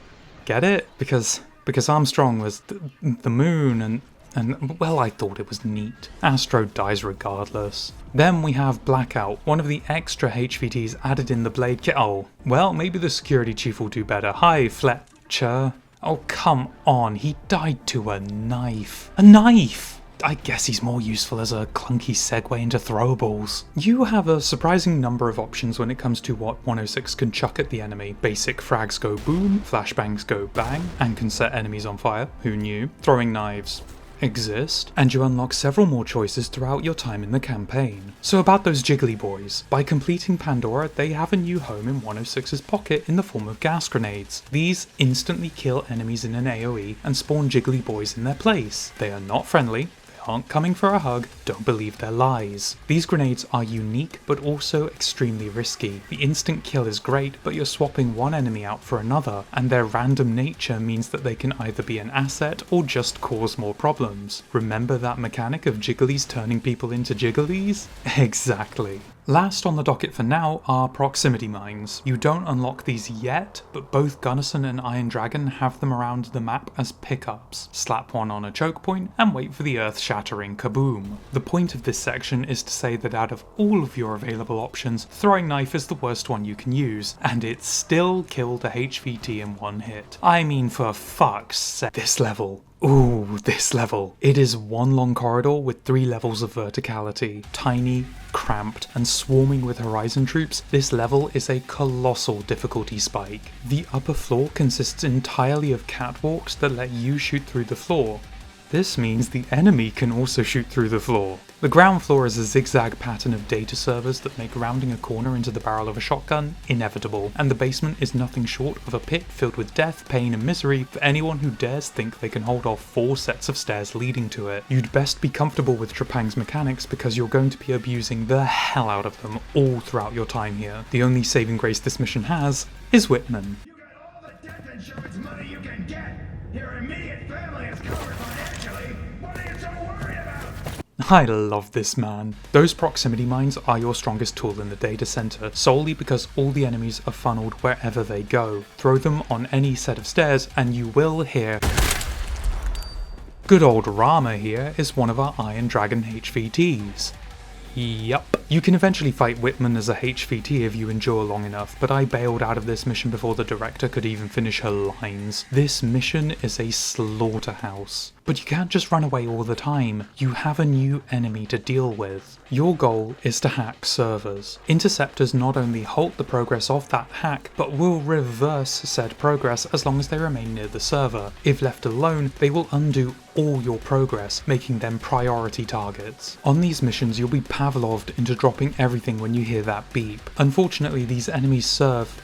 Get it? Because Armstrong was the moon and well, I thought it was neat. Astro dies regardless. Then we have Blackout, one of the extra HVTs added in the Blade kit. Oh, well, maybe the security chief will do better. Hi, Fletcher. Oh, come on, he died to a knife. A knife! I guess he's more useful as a clunky segue into throwables. You have a surprising number of options when it comes to what 106 can chuck at the enemy. Basic frags go boom, flashbangs go bang, and can set enemies on fire. Who knew? Throwing knives exist, and you unlock several more choices throughout your time in the campaign. So about those Jiggly Boys. By completing Pandora, they have a new home in 106's pocket in the form of gas grenades. These instantly kill enemies in an AoE and spawn Jiggly Boys in their place. They are not friendly, aren't coming for a hug, don't believe their lies. These grenades are unique but also extremely risky. The instant kill is great, but you're swapping one enemy out for another, and their random nature means that they can either be an asset or just cause more problems. Remember that mechanic of jigglies turning people into jigglies? Exactly. Last on the docket for now are proximity mines. You don't unlock these yet, but both Gunnison and Iron Dragon have them around the map as pickups. Slap one on a choke point and wait for the earth-shattering kaboom. The point of this section is to say that out of all of your available options, throwing knife is the worst one you can use, and it still killed a HVT in one hit. I mean, for fuck's sake. This level. Ooh, this level. It is one long corridor with 3 levels of verticality. Tiny, cramped, and swarming with Horizon troops, this level is a colossal difficulty spike. The upper floor consists entirely of catwalks that let you shoot through the floor. This means the enemy can also shoot through the floor. The ground floor is a zigzag pattern of data servers that make rounding a corner into the barrel of a shotgun inevitable, and the basement is nothing short of a pit filled with death, pain and misery for anyone who dares think they can hold off 4 sets of stairs leading to it. You'd best be comfortable with Trepang2's mechanics because you're going to be abusing the hell out of them all throughout your time here. The only saving grace this mission has is Whitman. You got all the death insurance money you can get! Your immediate family is covered financially! What are you so worried about? I love this man. Those proximity mines are your strongest tool in the data center, solely because all the enemies are funneled wherever they go. Throw them on any set of stairs and you will hear. Good old Rama here is one of our Iron Dragon HVTs. Yup. You can eventually fight Whitman as a HVT if you endure long enough, but I bailed out of this mission before the director could even finish her lines. This mission is a slaughterhouse. But you can't just run away all the time. You have a new enemy to deal with. Your goal is to hack servers. Interceptors not only halt the progress of that hack, but will reverse said progress as long as they remain near the server. If left alone, they will undo all your progress, making them priority targets. On these missions, you'll be Pavloved into dropping everything when you hear that beep. Unfortunately, these enemies serve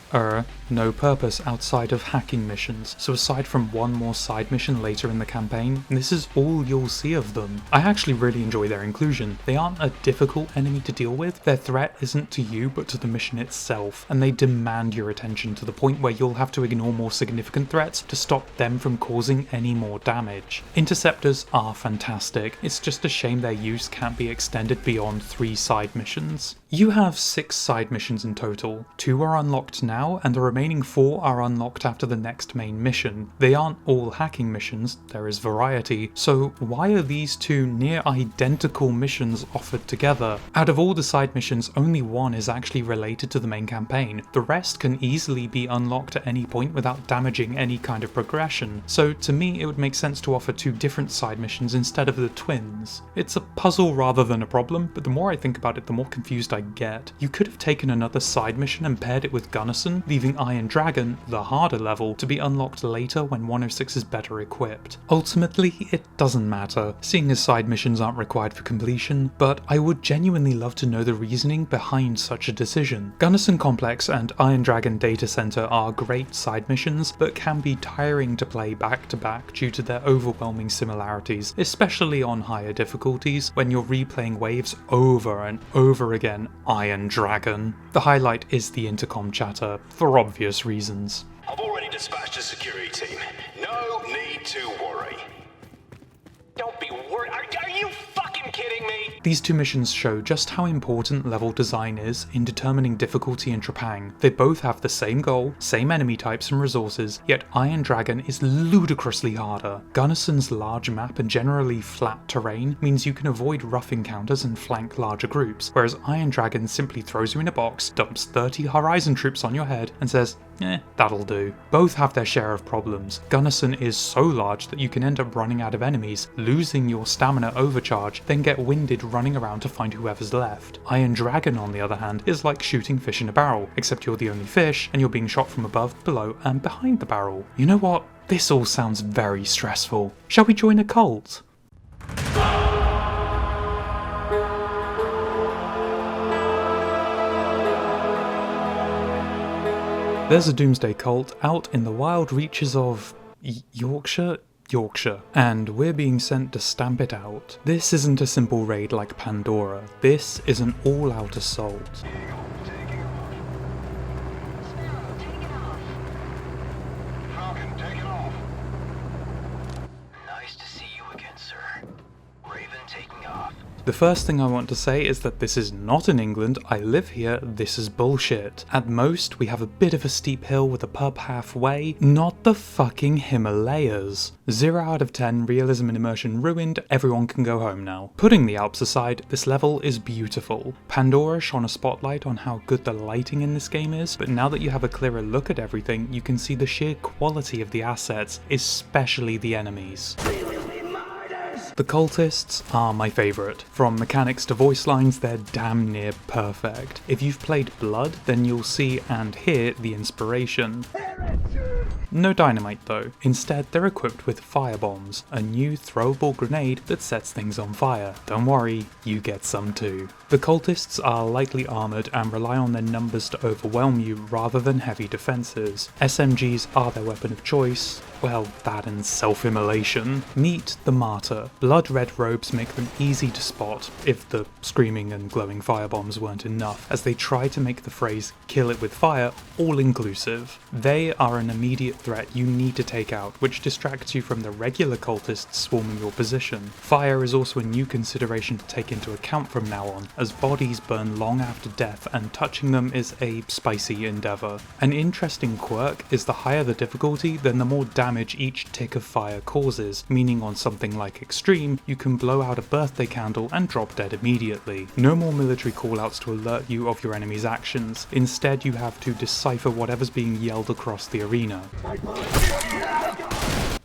no purpose outside of hacking missions, so aside from one more side mission later in the campaign, this is all you'll see of them. I actually really enjoy their inclusion. They aren't a difficult enemy to deal with, their threat isn't to you but to the mission itself, and they demand your attention to the point where you'll have to ignore more significant threats to stop them from causing any more damage. Interceptors are fantastic, it's just a shame their use can't be extended beyond 3 side missions. You have 6 side missions in total. 2 are unlocked now, and the remaining 4 are unlocked after the next main mission. They aren't all hacking missions, there is variety, so why are these 2 near identical missions offered together? Out of all the side missions, only 1 is actually related to the main campaign. The rest can easily be unlocked at any point without damaging any kind of progression, so to me it would make sense to offer 2 different side missions instead of the twins. It's a puzzle rather than a problem, but the more I think about it, the more confused I get. You could have taken another side mission and paired it with Gunnison, leaving Iron Dragon, the harder level, to be unlocked later when 106 is better equipped. Ultimately, it doesn't matter, seeing as side missions aren't required for completion, but I would genuinely love to know the reasoning behind such a decision. Gunnison Complex and Iron Dragon Data Center are great side missions, but can be tiring to play back to back due to their overwhelming similarities, especially on higher difficulties when you're replaying waves over and over again. Iron Dragon. The highlight is the intercom chatter, for obvious reasons. I've already dispatched a security team. No need to worry. Don't be worried. Are you fucking kidding me? These 2 missions show just how important level design is in determining difficulty in Trepang. They both have the same goal, same enemy types and resources, yet Iron Dragon is ludicrously harder. Gunnison's large map and generally flat terrain means you can avoid rough encounters and flank larger groups, whereas Iron Dragon simply throws you in a box, dumps 30 Horizon troops on your head, and says, that'll do. Both have their share of problems. Gunnison is so large that you can end up running out of enemies, losing your stamina overcharge, then get winded running around to find whoever's left. Iron Dragon, on the other hand, is like shooting fish in a barrel, except you're the only fish, and you're being shot from above, below, and behind the barrel. You know what? This all sounds very stressful. Shall we join a cult? There's a doomsday cult out in the wild reaches of Yorkshire? Yorkshire, and we're being sent to stamp it out. This isn't a simple raid like Pandora, this is an all-out assault. Falcon, take it off. Nice to see you again, sir. Raven taking off. The first thing I want to say is that this is not in England, I live here, this is bullshit. At most, we have a bit of a steep hill with a pub halfway, not the fucking Himalayas. 0 out of 10, realism and immersion ruined, everyone can go home now. Putting the Alps aside, this level is beautiful. Pandora shone a spotlight on how good the lighting in this game is, but now that you have a clearer look at everything, you can see the sheer quality of the assets, especially the enemies. The cultists are my favourite. From mechanics to voice lines, they're damn near perfect. If you've played Blood, then you'll see and hear the inspiration. No dynamite though, instead they're equipped with firebombs, a new throwable grenade that sets things on fire. Don't worry, you get some too. The cultists are lightly armoured and rely on their numbers to overwhelm you rather than heavy defences. SMGs are their weapon of choice. Well, that and self-immolation. Meet the Martyr. Blood-red robes make them easy to spot, if the screaming and glowing firebombs weren't enough, as they try to make the phrase "kill it with fire" all-inclusive. They are an immediate threat you need to take out, which distracts you from the regular cultists swarming your position. Fire is also a new consideration to take into account from now on, as bodies burn long after death and touching them is a spicy endeavour. An interesting quirk is the higher the difficulty, then the more damage each tick of fire causes, meaning on something like Extreme, you can blow out a birthday candle and drop dead immediately. No more military callouts to alert you of your enemy's actions, instead you have to decipher whatever's being yelled across the arena.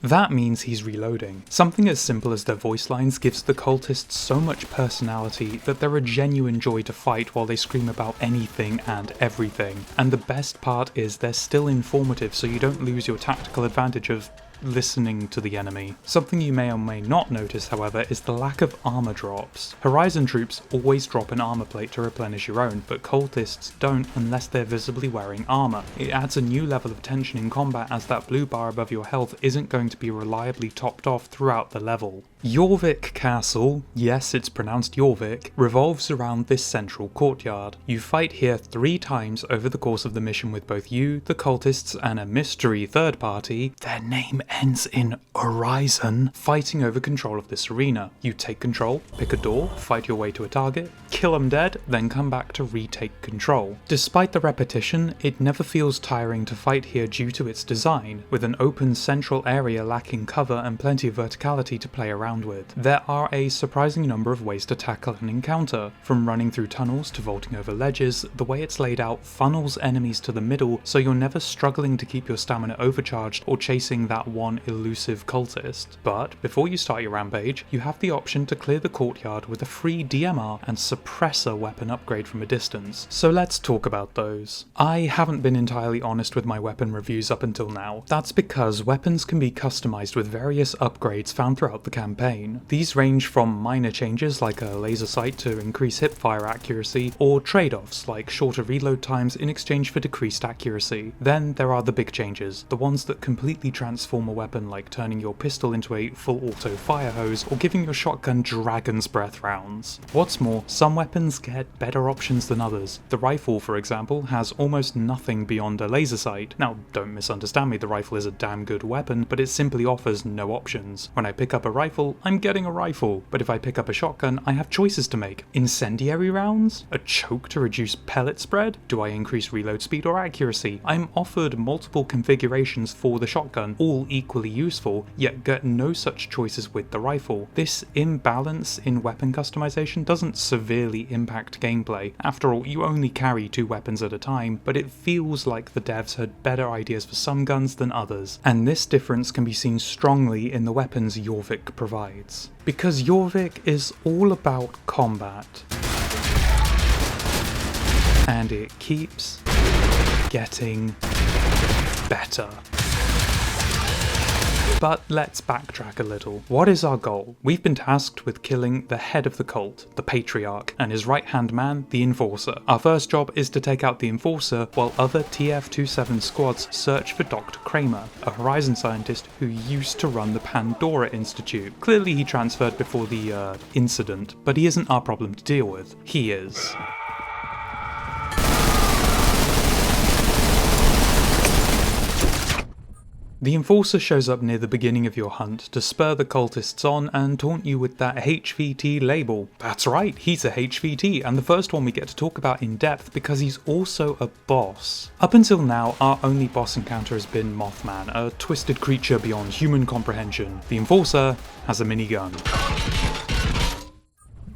That means he's reloading. Something as simple as their voice lines gives the cultists so much personality that they're a genuine joy to fight while they scream about anything and everything. And the best part is they're still informative, so you don't lose your tactical advantage of listening to the enemy. Something you may or may not notice, however, is the lack of armor drops. Horizon troops always drop an armor plate to replenish your own, but cultists don't unless they're visibly wearing armor. It adds a new level of tension in combat, as that blue bar above your health isn't going to be reliably topped off throughout the level. Jorvik Castle, yes it's pronounced Jorvik, revolves around this central courtyard. You fight here 3 times over the course of the mission with both you, the cultists, and a mystery third party, their name ends in Horizon, fighting over control of this arena. You take control, pick a door, fight your way to a target, kill them dead, then come back to retake control. Despite the repetition, it never feels tiring to fight here due to its design, with an open central area lacking cover and plenty of verticality to play around with. There are a surprising number of ways to tackle an encounter, from running through tunnels to vaulting over ledges. The way it's laid out funnels enemies to the middle, so you're never struggling to keep your stamina overcharged or chasing that one elusive cultist. But before you start your rampage, you have the option to clear the courtyard with a free DMR and suppressor weapon upgrade from a distance. So let's talk about those. I haven't been entirely honest with my weapon reviews up until now. That's because weapons can be customized with various upgrades found throughout the campaign. These range from minor changes like a laser sight to increase hipfire accuracy, or trade-offs like shorter reload times in exchange for decreased accuracy. Then there are the big changes, the ones that completely transform a weapon, like turning your pistol into a full auto fire hose or giving your shotgun dragon's breath rounds. What's more, some weapons get better options than others. The rifle, for example, has almost nothing beyond a laser sight. Now don't misunderstand me, the rifle is a damn good weapon, but it simply offers no options. When I pick up a rifle, I'm getting a rifle, but if I pick up a shotgun, I have choices to make. Incendiary rounds? A choke to reduce pellet spread? Do I increase reload speed or accuracy? I'm offered multiple configurations for the shotgun, all equally useful, yet get no such choices with the rifle. This imbalance in weapon customization doesn't severely impact gameplay. After all, you only carry 2 weapons at a time, but it feels like the devs had better ideas for some guns than others, and this difference can be seen strongly in the weapons Jorvik provides. Because Jorvik is all about combat, and it keeps getting better. But let's backtrack a little. What is our goal? We've been tasked with killing the head of the cult, the Patriarch, and his right-hand man, the Enforcer. Our first job is to take out the Enforcer while other TF-27 squads search for Dr. Kramer, a Horizon scientist who used to run the Pandora Institute. Clearly he transferred before the incident, but he isn't our problem to deal with. He is. The Enforcer shows up near the beginning of your hunt to spur the cultists on and taunt you with that HVT label. That's right, he's a HVT, and the first one we get to talk about in depth because he's also a boss. Up until now, our only boss encounter has been Mothman, a twisted creature beyond human comprehension. The Enforcer has a minigun.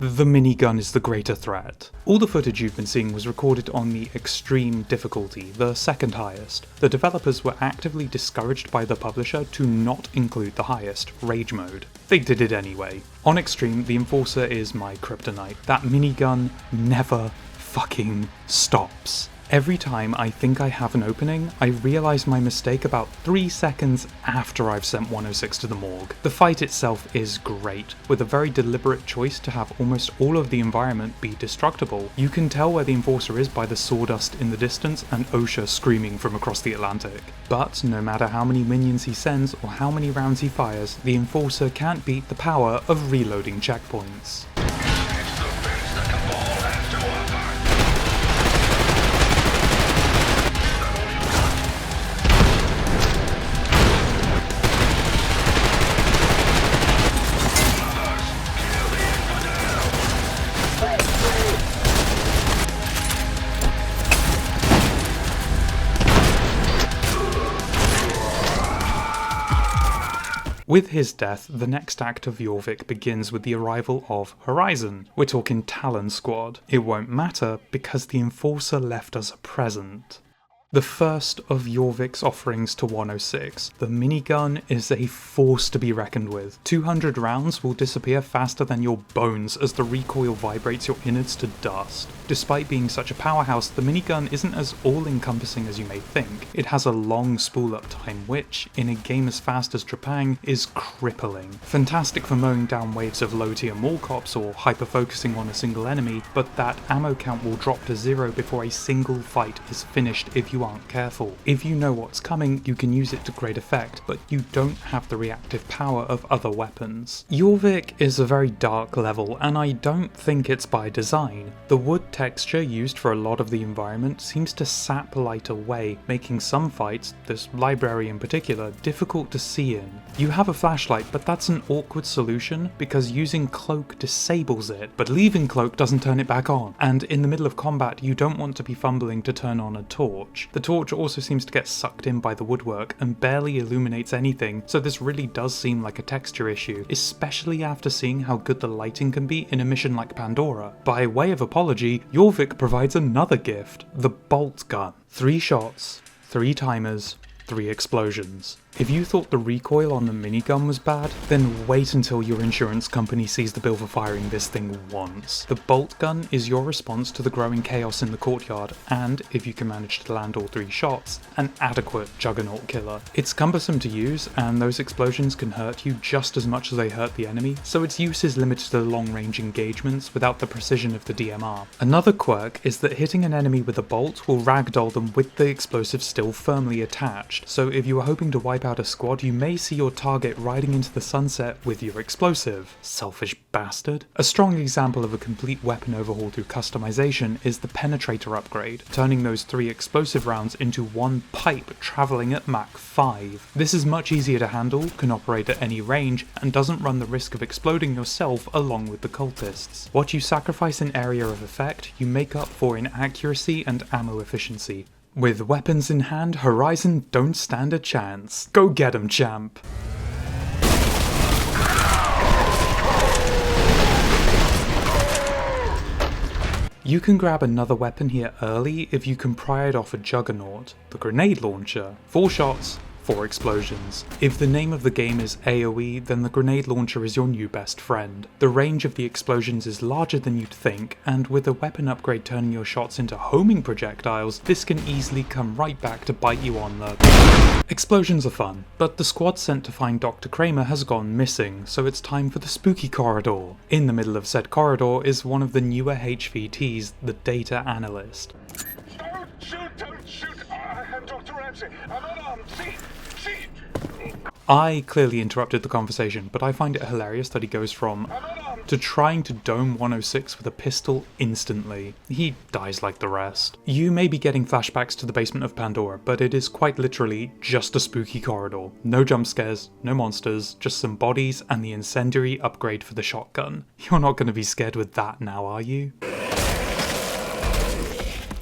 The minigun is the greater threat. All the footage you've been seeing was recorded on the extreme difficulty, the second highest. The developers were actively discouraged by the publisher to not include the highest, Rage Mode. They did it anyway. On extreme, the Enforcer is my kryptonite. That minigun never fucking stops. Every time I think I have an opening, I realise my mistake about 3 seconds after I've sent 106 to the morgue. The fight itself is great, with a very deliberate choice to have almost all of the environment be destructible. You can tell where the Enforcer is by the sawdust in the distance and OSHA screaming from across the Atlantic. But no matter how many minions he sends or how many rounds he fires, the Enforcer can't beat the power of reloading checkpoints. With his death, the next act of Jorvik begins with the arrival of Horizon. We're talking Talon Squad. It won't matter because the Enforcer left us a present. The first of Jorvik's offerings to 106. The minigun is a force to be reckoned with. 200 rounds will disappear faster than your bones as the recoil vibrates your innards to dust. Despite being such a powerhouse, the minigun isn't as all-encompassing as you may think. It has a long spool-up time which, in a game as fast as Trepang, is crippling. Fantastic for mowing down waves of low-tier mall cops or hyper-focusing on a single enemy, but that ammo count will drop to 0 before a single fight is finished if you aren't careful. If you know what's coming, you can use it to great effect, but you don't have the reactive power of other weapons. Jorvik is a very dark level, and I don't think it's by design. The wood texture used for a lot of the environment seems to sap light away, making some fights, this library in particular, difficult to see in. You have a flashlight, but that's an awkward solution because using cloak disables it, but leaving cloak doesn't turn it back on. And in the middle of combat, you don't want to be fumbling to turn on a torch. The torch also seems to get sucked in by the woodwork and barely illuminates anything, so this really does seem like a texture issue, especially after seeing how good the lighting can be in a mission like Pandora. By way of apology, Jorvik provides another gift, the bolt gun. 3 shots, 3 timers, 3 explosions. If you thought the recoil on the minigun was bad, then wait until your insurance company sees the bill for firing this thing once. The bolt gun is your response to the growing chaos in the courtyard, and, if you can manage to land all 3 shots, an adequate juggernaut killer. It's cumbersome to use, and those explosions can hurt you just as much as they hurt the enemy, so its use is limited to long-range engagements without the precision of the DMR. Another quirk is that hitting an enemy with a bolt will ragdoll them with the explosive still firmly attached, so if you are hoping to wipe out a squad, you may see your target riding into the sunset with your explosive. Selfish bastard. A strong example of a complete weapon overhaul through customization is the penetrator upgrade, turning those 3 explosive rounds into 1 pipe travelling at Mach 5. This is much easier to handle, can operate at any range, and doesn't run the risk of exploding yourself along with the cultists. What you sacrifice in area of effect, you make up for in accuracy and ammo efficiency. With weapons in hand, Horizon don't stand a chance. Go get 'em, champ! You can grab another weapon here early if you can pry it off a juggernaut, the grenade launcher. 4 shots, for explosions. If the name of the game is AoE, then the grenade launcher is your new best friend. The range of the explosions is larger than you'd think, and with a weapon upgrade turning your shots into homing projectiles, this can easily come right back to bite you on the... Explosions are fun, but the squad sent to find Dr. Kramer has gone missing, so it's time for the spooky corridor. In the middle of said corridor is one of the newer HVTs, the Data Analyst. Don't shoot! I'm Dr. Ramsey. I'm unarmed. See? I clearly interrupted the conversation, but I find it hilarious that he goes from to trying to dome 106 with a pistol instantly. He dies like the rest. You may be getting flashbacks to the basement of Pandora, but it is quite literally just a spooky corridor. No jump scares, no monsters, just some bodies and the incendiary upgrade for the shotgun. You're not going to be scared with that now, are you?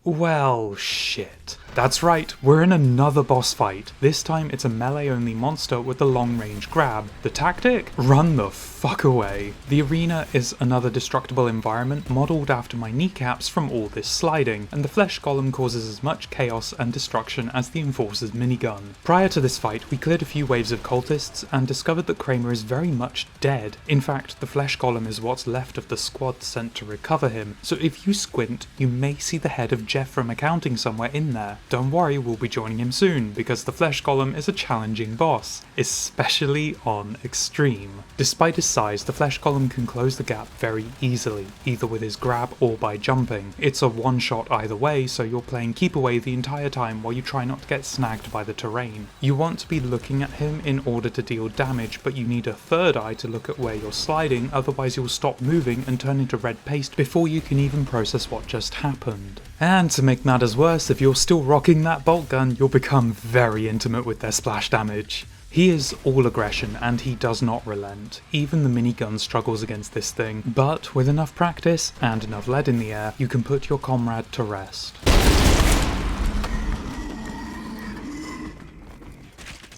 Well, shit. That's right, we're in another boss fight. This time it's a melee-only monster with a long-range grab. The tactic? Run the fuck away. The arena is another destructible environment modelled after my kneecaps from all this sliding, and the flesh golem causes as much chaos and destruction as the Enforcer's minigun. Prior to this fight, we cleared a few waves of cultists and discovered that Kramer is very much dead. In fact, the flesh golem is what's left of the squad sent to recover him, so if you squint, you may see the head of Jeff from accounting somewhere in there. Don't worry, we'll be joining him soon, because the flesh golem is a challenging boss, especially on extreme. Despite his size, the flesh golem can close the gap very easily, either with his grab or by jumping. It's a one shot either way, so you're playing keep away the entire time while you try not to get snagged by the terrain. You want to be looking at him in order to deal damage, but you need a third eye to look at where you're sliding, otherwise you'll stop moving and turn into red paste before you can even process what just happened. And to make matters worse, if you're still rocking that bolt gun, you'll become very intimate with their splash damage. He is all aggression and he does not relent. Even the minigun struggles against this thing, but with enough practice and enough lead in the air, you can put your comrade to rest.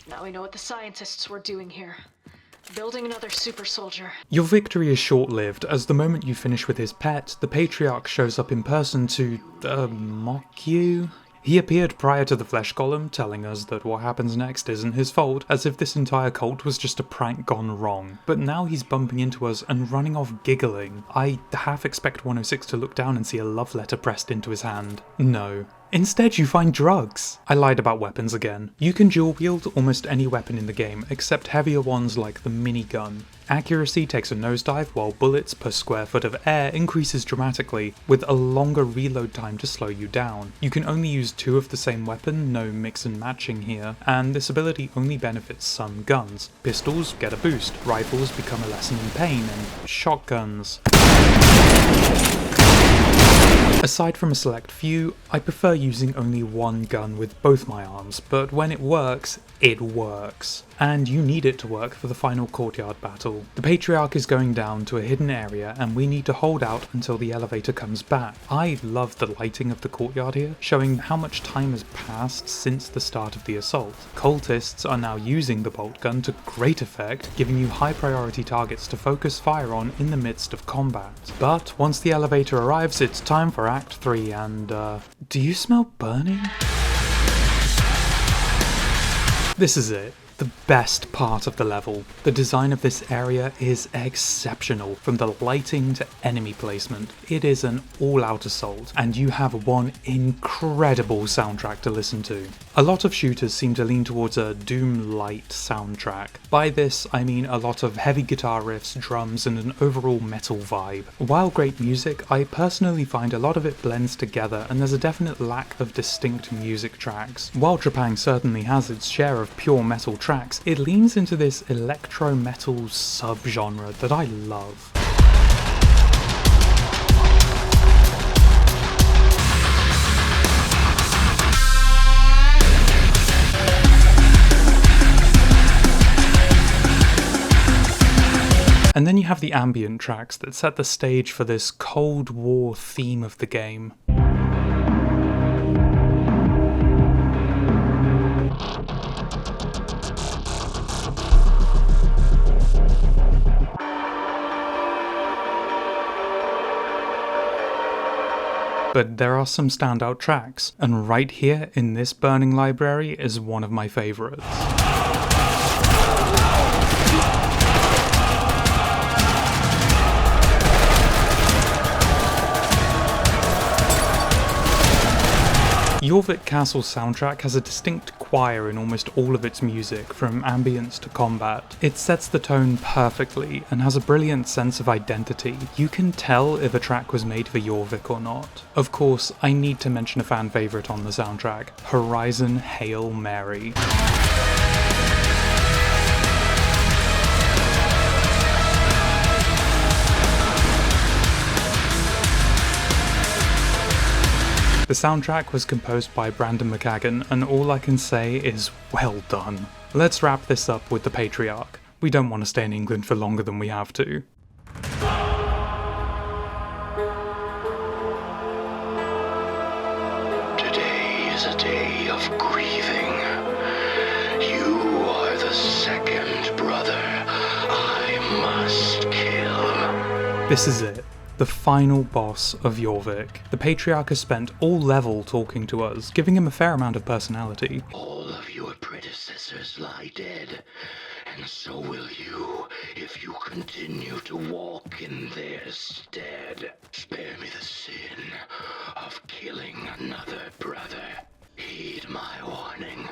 Now we know what the scientists were doing here. Building another super soldier. Your victory is short-lived, as the moment you finish with his pet, the Patriarch shows up in person to, mock you? He appeared prior to the flesh golem, telling us that what happens next isn't his fault, as if this entire cult was just a prank gone wrong. But now he's bumping into us and running off giggling. I half expect 106 to look down and see a love letter pressed into his hand. No. Instead, you find drugs. I lied about weapons again. You can dual wield almost any weapon in the game, except heavier ones like the minigun. Accuracy takes a nosedive, while bullets per square foot of air increases dramatically, with a longer reload time to slow you down. You can only use two of the same weapon, no mix and matching here, and this ability only benefits some guns. Pistols get a boost, rifles become a lesson in pain, and shotguns. Aside from a select few, I prefer using only one gun with both my arms, but when it works, it works. And you need it to work for the final courtyard battle. The Patriarch is going down to a hidden area and we need to hold out until the elevator comes back. I love the lighting of the courtyard here, showing how much time has passed since the start of the assault. Cultists are now using the bolt gun to great effect, giving you high priority targets to focus fire on in the midst of combat. But once the elevator arrives, it's time for Act 3 and, do you smell burning? This is it. The best part of the level. The design of this area is exceptional, from the lighting to enemy placement. It is an all-out assault, and you have one incredible soundtrack to listen to. A lot of shooters seem to lean towards a Doom-light soundtrack. By this, I mean a lot of heavy guitar riffs, drums, and an overall metal vibe. While great music, I personally find a lot of it blends together, and there's a definite lack of distinct music tracks. While Trepang certainly has its share of pure metal tracks, it leans into this electro-metal subgenre that I love. And then you have the ambient tracks that set the stage for this Cold War theme of the game. but there are some standout tracks, and right here in this burning library is one of my favourites. Jorvik Castle's soundtrack has a distinct choir in almost all of its music, from ambience to combat. It sets the tone perfectly and has a brilliant sense of identity. You can tell if a track was made for Jorvik or not. Of course, I need to mention a fan favourite on the soundtrack, Horizon Hail Mary. The soundtrack was composed by Brandon McCagan, and all I can say is well done. Let's wrap this up with the Patriarch. We don't want to stay in England for longer than we have to. Today is a day of grieving. You are the second brother I must kill. This is it. The final boss of Jorvik. The Patriarch has spent all level talking to us, giving him a fair amount of personality. All of your predecessors lie dead, and so will you if you continue to walk in their stead. Spare me the sin of killing another brother. Heed my warning.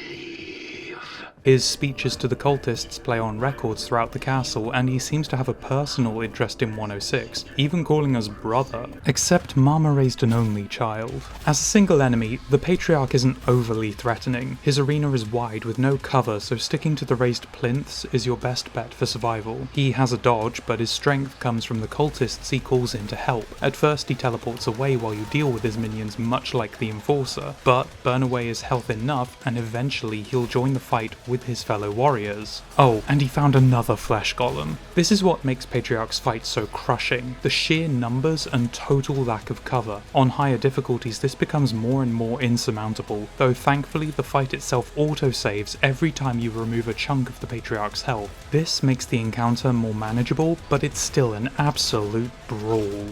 Leave. His speeches to the cultists play on records throughout the castle, and he seems to have a personal interest in 106, even calling us brother. Except Mama raised an only child. As a single enemy, the Patriarch isn't overly threatening. His arena is wide with no cover, so sticking to the raised plinths is your best bet for survival. He has a dodge, but his strength comes from the cultists he calls in to help. At first he teleports away while you deal with his minions, much like the Enforcer, but burn away his health enough and eventually he'll join the fight with his fellow warriors. Oh, and he found another flesh golem. This is what makes Patriarch's fight so crushing, the sheer numbers and total lack of cover. On higher difficulties this becomes more and more insurmountable, though thankfully the fight itself auto-saves every time you remove a chunk of the Patriarch's health. This makes the encounter more manageable, but it's still an absolute brawl.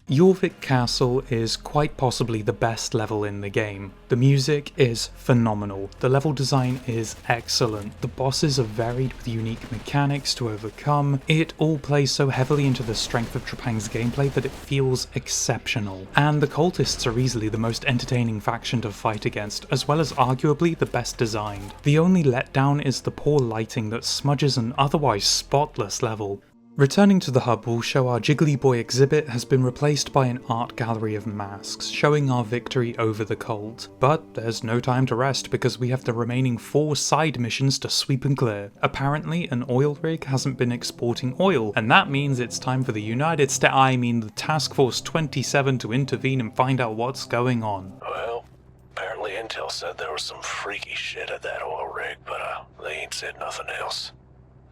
Jorvik Castle is quite possibly the best level in the game. The music is phenomenal, the level design is excellent, the bosses are varied with unique mechanics to overcome. It all plays so heavily into the strength of Trepang2's gameplay that it feels exceptional. And the cultists are easily the most entertaining faction to fight against, as well as arguably the best designed. The only letdown is the poor lighting that smudges an otherwise spotless level. Returning to the hub, we'll show our Jiggly Boy exhibit has been replaced by an art gallery of masks, showing our victory over the cult. But there's no time to rest because we have the remaining 4 side missions to sweep and clear. Apparently, an oil rig hasn't been exporting oil, and that means it's time for the the Task Force 27 to intervene and find out what's going on. Well, apparently Intel said there was some freaky shit at that oil rig, but they ain't said nothing else.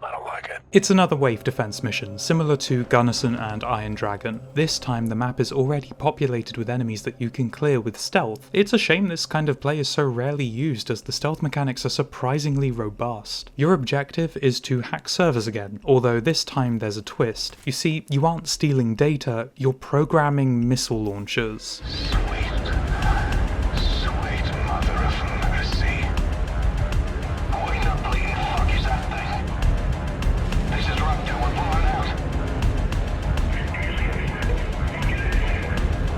I don't like it. It's another wave defense mission, similar to Gunnison and Iron Dragon. This time the map is already populated with enemies that you can clear with stealth. It's a shame this kind of play is so rarely used, as the stealth mechanics are surprisingly robust. Your objective is to hack servers again, although this time there's a twist. You see, you aren't stealing data, you're programming missile launchers.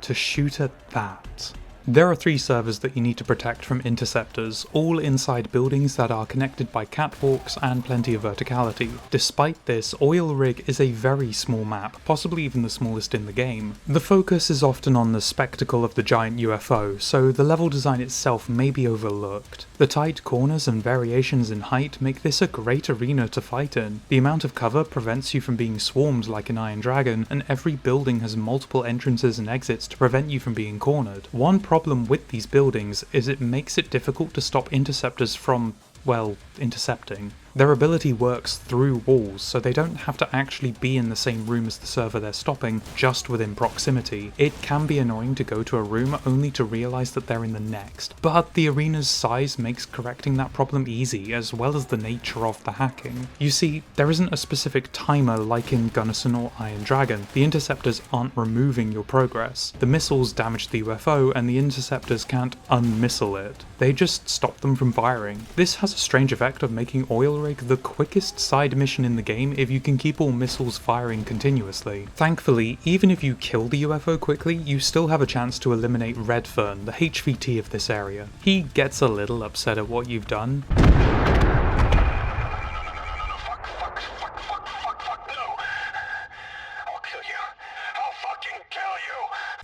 To shoot at that. There are 3 servers that you need to protect from interceptors, all inside buildings that are connected by catwalks and plenty of verticality. Despite this, Oil Rig is a very small map, possibly even the smallest in the game. The focus is often on the spectacle of the giant UFO, so the level design itself may be overlooked. The tight corners and variations in height make this a great arena to fight in. The amount of cover prevents you from being swarmed like an Iron Dragon, and every building has multiple entrances and exits to prevent you from being cornered. One problem with these buildings is it makes it difficult to stop interceptors from, well, intercepting. Their ability works through walls, so they don't have to actually be in the same room as the server they're stopping, just within proximity. It can be annoying to go to a room only to realise that they're in the next, but the arena's size makes correcting that problem easy, as well as the nature of the hacking. You see, there isn't a specific timer like in Gunnison or Iron Dragon. The interceptors aren't removing your progress. The missiles damage the UFO and the interceptors can't unmissile it. They just stop them from firing. This has a strange effect of making Oil Rig the quickest side mission in the game if you can keep all missiles firing continuously. Thankfully, even if you kill the UFO quickly, you still have a chance to eliminate Redfern, the HVT of this area. He gets a little upset at what you've done.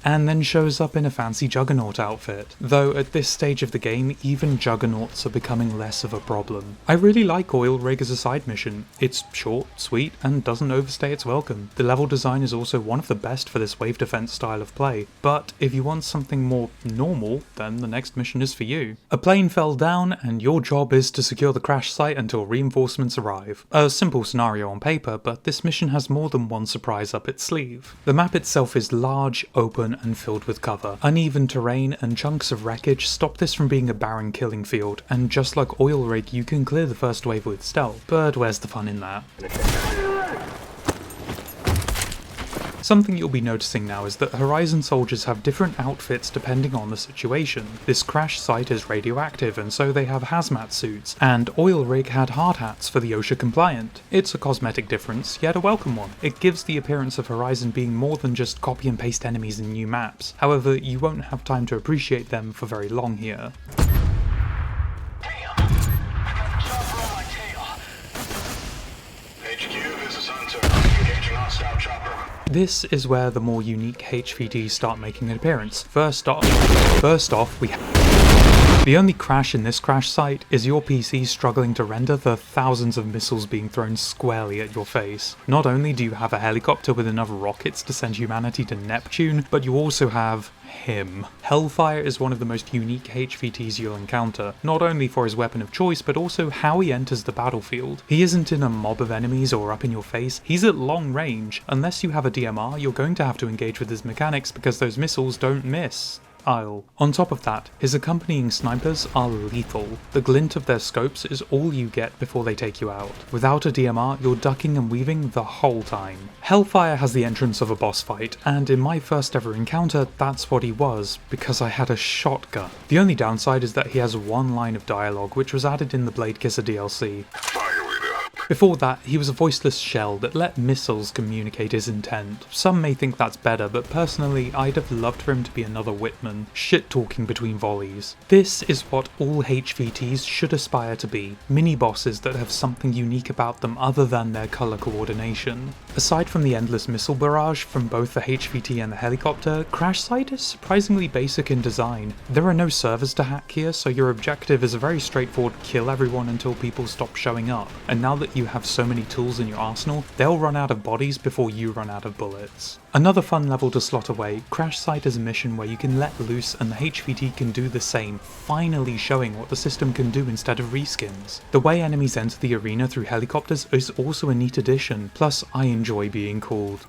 And then shows up in a fancy Juggernaut outfit, though at this stage of the game even Juggernauts are becoming less of a problem. I really like Oil Rig as a side mission. It's short, sweet, and doesn't overstay its welcome. The level design is also one of the best for this wave defense style of play, but if you want something more normal, then the next mission is for you. A plane fell down and your job is to secure the crash site until reinforcements arrive. A simple scenario on paper, but this mission has more than one surprise up its sleeve. The map itself is large, open, and filled with cover. Uneven terrain and chunks of wreckage stop this from being a barren killing field, and just like Oil Rig, you can clear the first wave with stealth, but where's the fun in that? Something you'll be noticing now is that Horizon soldiers have different outfits depending on the situation. This crash site is radioactive and so they have hazmat suits, and Oil Rig had hard hats for the OSHA compliant. It's a cosmetic difference, yet a welcome one. It gives the appearance of Horizon being more than just copy and paste enemies in new maps. However, you won't have time to appreciate them for very long here. This is where the more unique HVTs start making an appearance. First off, the only crash in this crash site is your PC struggling to render the thousands of missiles being thrown squarely at your face. Not only do you have a helicopter with enough rockets to send humanity to Neptune, but you also have him. Hellfire is one of the most unique HVTs you'll encounter, not only for his weapon of choice, but also how he enters the battlefield. He isn't in a mob of enemies or up in your face, he's at long range. Unless you have a DMR, you're going to have to engage with his mechanics because those missiles don't miss. On top of that, his accompanying snipers are lethal. The glint of their scopes is all you get before they take you out. Without a DMR, you're ducking and weaving the whole time. Hellfire has the entrance of a boss fight, and in my first ever encounter, that's what he was, because I had a shotgun. The only downside is that he has one line of dialogue, which was added in the Blade Kisser DLC. Before that, he was a voiceless shell that let missiles communicate his intent. Some may think that's better, but personally, I'd have loved for him to be another Whitman, shit-talking between volleys. This is what all HVTs should aspire to be, mini-bosses that have something unique about them other than their colour coordination. Aside from the endless missile barrage from both the HVT and the helicopter, Crash Site is surprisingly basic in design. There are no servers to hack here, so your objective is a very straightforward kill everyone until people stop showing up, and now that you have so many tools in your arsenal, they'll run out of bodies before you run out of bullets. Another fun level to slot away, Crash Site is a mission where you can let loose and the HVT can do the same, finally showing what the system can do instead of reskins. The way enemies enter the arena through helicopters is also a neat addition, plus I enjoy being called.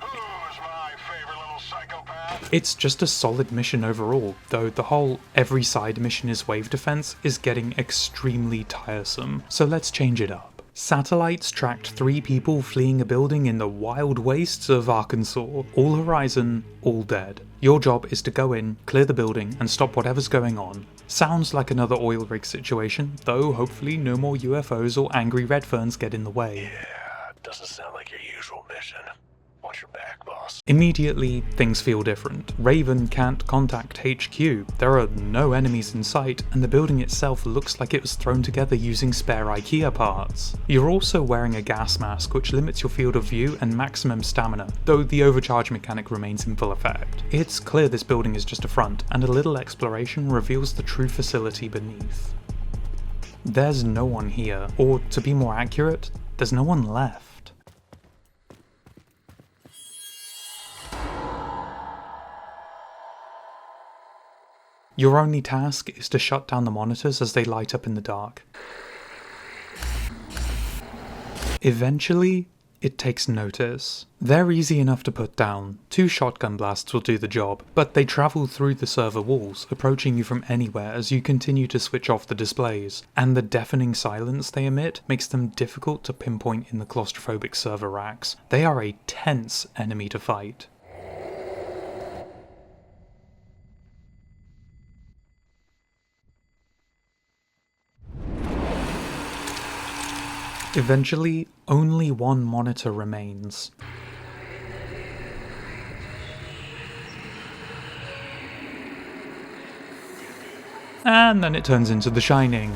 It's just a solid mission overall, though the whole every side mission is wave defense is getting extremely tiresome, so let's change it up. Satellites tracked 3 people fleeing a building in the wild wastes of Arkansas. All Horizon, all dead. Your job is to go in, clear the building, and stop whatever's going on. Sounds like another Oil Rig situation, though hopefully no more UFOs or angry Redferns get in the way. Yeah, doesn't sound like your usual mission. Watch your back, boss. Immediately, things feel different. Raven can't contact HQ, there are no enemies in sight, and the building itself looks like it was thrown together using spare IKEA parts. You're also wearing a gas mask, which limits your field of view and maximum stamina, though the overcharge mechanic remains in full effect. It's clear this building is just a front, and a little exploration reveals the true facility beneath. There's no one here, or to be more accurate, there's no one left. Your only task is to shut down the monitors as they light up in the dark. Eventually, it takes notice. They're easy enough to put down. 2 shotgun blasts will do the job, but they travel through the server walls, approaching you from anywhere as you continue to switch off the displays, and the deafening silence they emit makes them difficult to pinpoint in the claustrophobic server racks. They are a tense enemy to fight. Eventually, only one monitor remains. And then it turns into The Shining.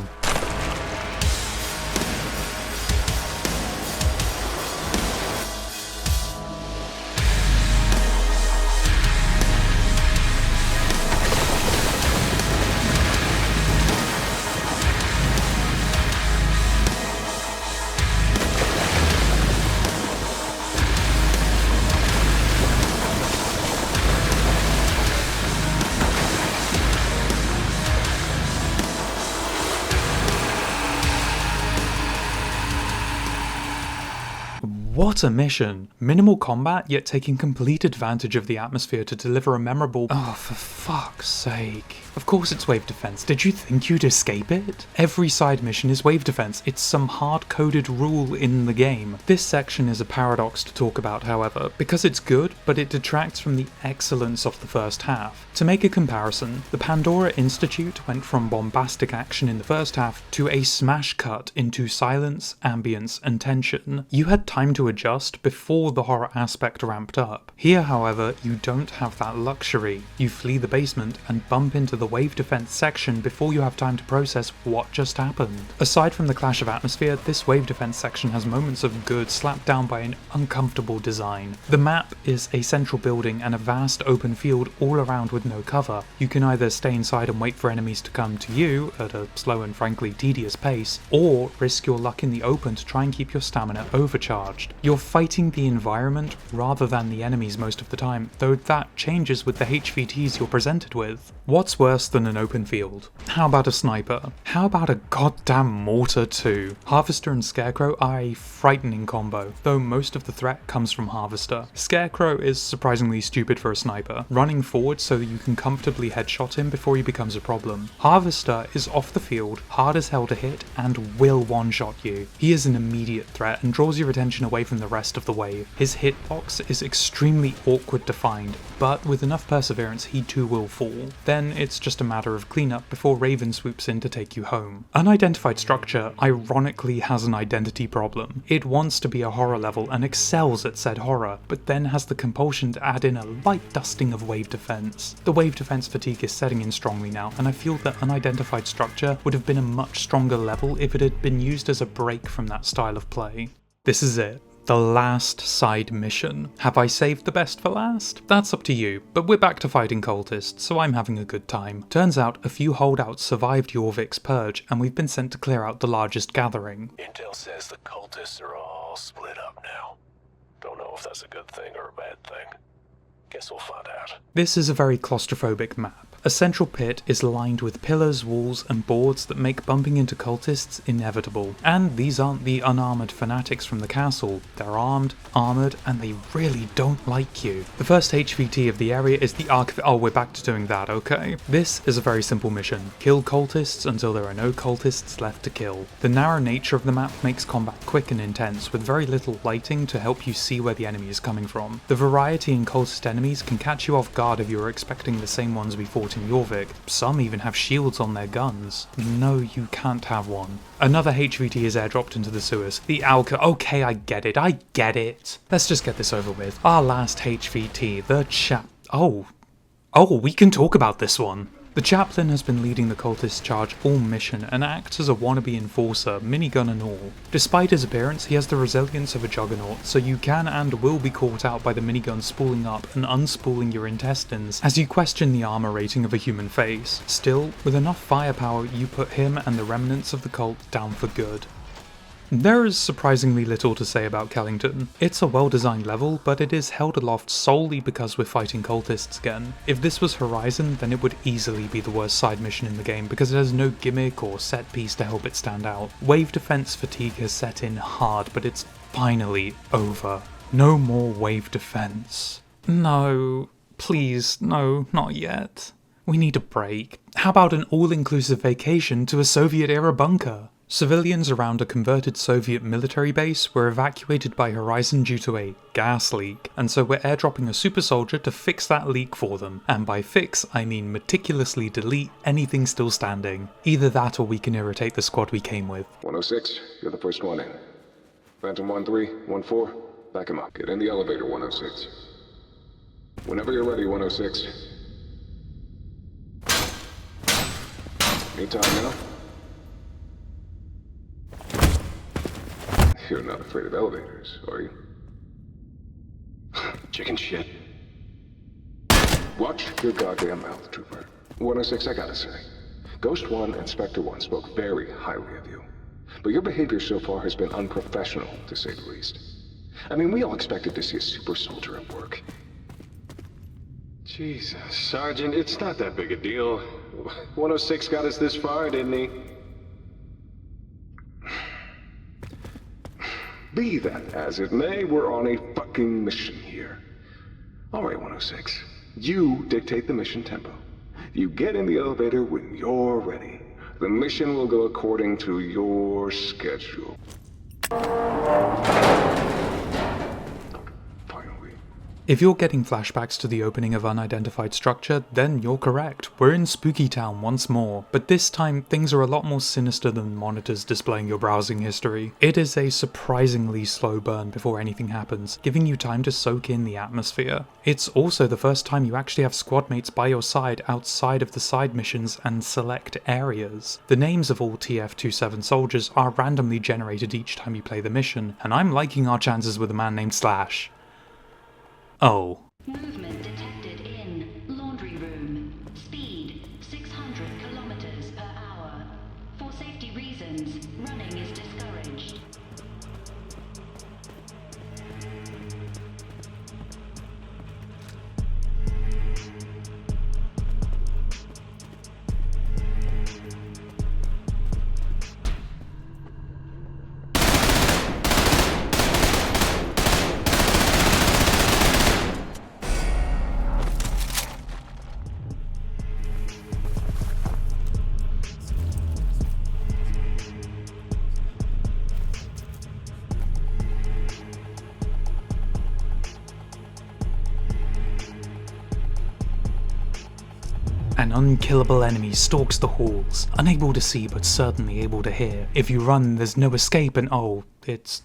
What a mission! Minimal combat, yet taking complete advantage of the atmosphere to deliver a memorable— oh, for fuck's sake. Of course it's wave defense. Did you think you'd escape it? Every side mission is wave defense. It's some hard-coded rule in the game. This section is a paradox to talk about, however, because it's good, but it detracts from the excellence of the first half. To make a comparison, the Pandora Institute went from bombastic action in the first half to a smash cut into silence, ambience, and tension. You had time to adjust before the horror aspect ramped up. Here, however, you don't have that luxury. You flee the basement and bump into the wave defense section before you have time to process what just happened. Aside from the clash of atmosphere, this wave defense section has moments of good slapped down by an uncomfortable design. The map is a central building and a vast open field all around with no cover. You can either stay inside and wait for enemies to come to you at a slow and frankly tedious pace, or risk your luck in the open to try and keep your stamina overcharged. You're fighting the environment rather than the enemies most of the time, though that changes with the HVTs you're presented with. What's worse than an open field? How about a sniper? How about a goddamn mortar too? Harvester and Scarecrow are a frightening combo, though most of the threat comes from Harvester. Scarecrow is surprisingly stupid for a sniper, running forward so that you can comfortably headshot him before he becomes a problem. Harvester is off the field, hard as hell to hit, and will one-shot you. He is an immediate threat and draws your attention away from the rest of the wave. His hitbox is extremely awkward to find, but with enough perseverance he too will fall. Then it's just a matter of cleanup before Raven swoops in to take you home. Unidentified Structure ironically has an identity problem. It wants to be a horror level and excels at said horror, but then has the compulsion to add in a light dusting of wave defense. The wave defense fatigue is setting in strongly now, and I feel that Unidentified Structure would have been a much stronger level if it had been used as a break from that style of play. This is it. The last side mission. Have I saved the best for last? That's up to you, but we're back to fighting cultists, so I'm having a good time. Turns out a few holdouts survived Jorvik's purge, and we've been sent to clear out the largest gathering. Intel says the cultists are all split up now. Don't know if that's a good thing or a bad thing. Guess we'll find out. This is a very claustrophobic map. A central pit is lined with pillars, walls, and boards that make bumping into cultists inevitable. And these aren't the unarmoured fanatics from the castle. They're armed, armoured, and they really don't like you. The first HVT of the area is the Arc— oh, we're back to doing that, okay. This is a very simple mission. Kill cultists until there are no cultists left to kill. The narrow nature of the map makes combat quick and intense, with very little lighting to help you see where the enemy is coming from. The variety in cultist enemies can catch you off guard if you're expecting the same ones we fought in Jorvik. Some even have shields on their guns. No, you can't have one. Another HVT is airdropped into the sewers. The Alka— okay, I get it. Let's just get this over with. Our last HVT, the chap— oh, we can talk about this one. The Chaplain has been leading the cultist charge all mission and acts as a wannabe enforcer, minigun and all. Despite his appearance, he has the resilience of a juggernaut, so you can and will be caught out by the minigun spooling up and unspooling your intestines as you question the armor rating of a human face. Still, with enough firepower, you put him and the remnants of the cult down for good. There is surprisingly little to say about Kellington. It's a well-designed level, but it is held aloft solely because we're fighting cultists again. If this was Horizon, then it would easily be the worst side mission in the game because it has no gimmick or set piece to help it stand out. Wave defense fatigue has set in hard, but it's finally over. No more wave defense. No, please, no, not yet. We need a break. How about an all-inclusive vacation to a Soviet-era bunker? Civilians around a converted Soviet military base were evacuated by Horizon due to a gas leak, and so we're airdropping a super soldier to fix that leak for them. And by fix, I mean meticulously delete anything still standing. Either that or we can irritate the squad we came with. 106, you're the first one in. Phantom 1-3, 1-4, back him up. Get in the elevator, 106. Whenever you're ready, 106. Need time now? You're not afraid of elevators, are you? Chicken shit. Watch your goddamn mouth, Trooper. 106, I gotta say. Ghost 1 and Spectre 1 spoke very highly of you. But your behavior so far has been unprofessional, to say the least. I mean, we all expected to see a super soldier at work. Jesus, Sergeant, it's not that big a deal. 106 got us this far, didn't he? Be that as it may, we're on a fucking mission here. Alright, 106. You dictate the mission tempo. You get in the elevator when you're ready. The mission will go according to your schedule. If you're getting flashbacks to the opening of Unidentified Structure, then you're correct. We're in Spooky Town once more, but this time things are a lot more sinister than monitors displaying your browsing history. It is a surprisingly slow burn before anything happens, giving you time to soak in the atmosphere. It's also the first time you actually have squad mates by your side outside of the side missions and select areas. The names of all TF-27 soldiers are randomly generated each time you play the mission, and I'm liking our chances with a man named Slash. Oh. Movement detected in laundry room. Speed 600 kilometers per hour. For safety reasons, running is discouraged. An unkillable enemy stalks the halls, unable to see but certainly able to hear. If you run, there's no escape and oh, it's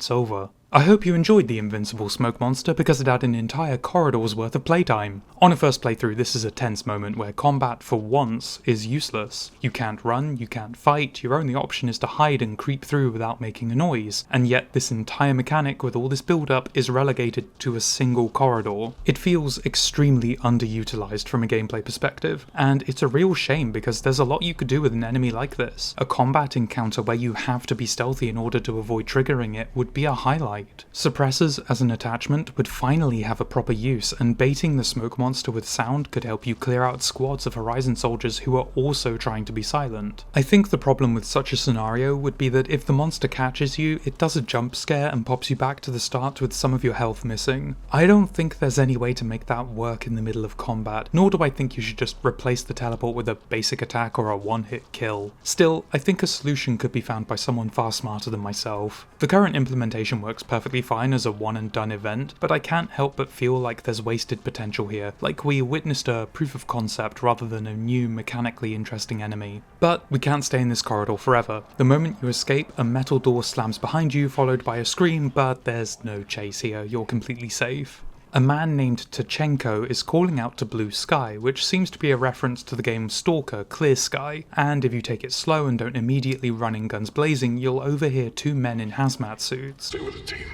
over. I hope you enjoyed the invincible smoke monster because it had an entire corridor's worth of playtime. On a first playthrough, this is a tense moment where combat, for once, is useless. You can't run, you can't fight, your only option is to hide and creep through without making a noise, and yet this entire mechanic with all this build-up is relegated to a single corridor. It feels extremely underutilized from a gameplay perspective, and it's a real shame because there's a lot you could do with an enemy like this. A combat encounter where you have to be stealthy in order to avoid triggering it would be a highlight. Suppressors as an attachment would finally have a proper use, and baiting the smoke monster with sound could help you clear out squads of Horizon soldiers who are also trying to be silent. I think the problem with such a scenario would be that if the monster catches you, it does a jump scare and pops you back to the start with some of your health missing. I don't think there's any way to make that work in the middle of combat, nor do I think you should just replace the teleport with a basic attack or a one-hit kill. Still, I think a solution could be found by someone far smarter than myself. The current implementation works perfectly fine as a one and done event, but I can't help but feel like there's wasted potential here, like we witnessed a proof of concept rather than a new mechanically interesting enemy. But we can't stay in this corridor forever. The moment you escape, a metal door slams behind you followed by a scream, but there's no chase here, you're completely safe. A man named Tachenko is calling out to Blue Sky, which seems to be a reference to the game Stalker Clear Sky, and if you take it slow and don't immediately run in guns blazing, you'll overhear two men in hazmat suits. Stay with the team.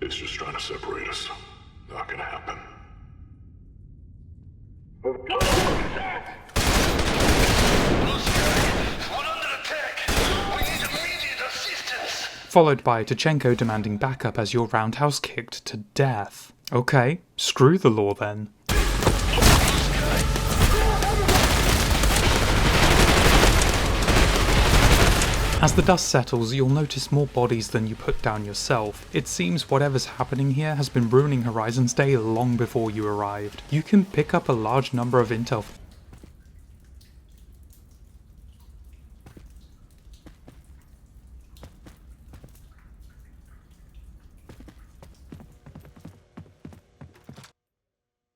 It's just trying to separate us. Not gonna happen. Followed by Tachenko demanding backup as you're roundhouse kicked to death. Okay, screw the law then. As the dust settles, you'll notice more bodies than you put down yourself. It seems whatever's happening here has been ruining Horizon's day long before you arrived. You can pick up a large number of intel.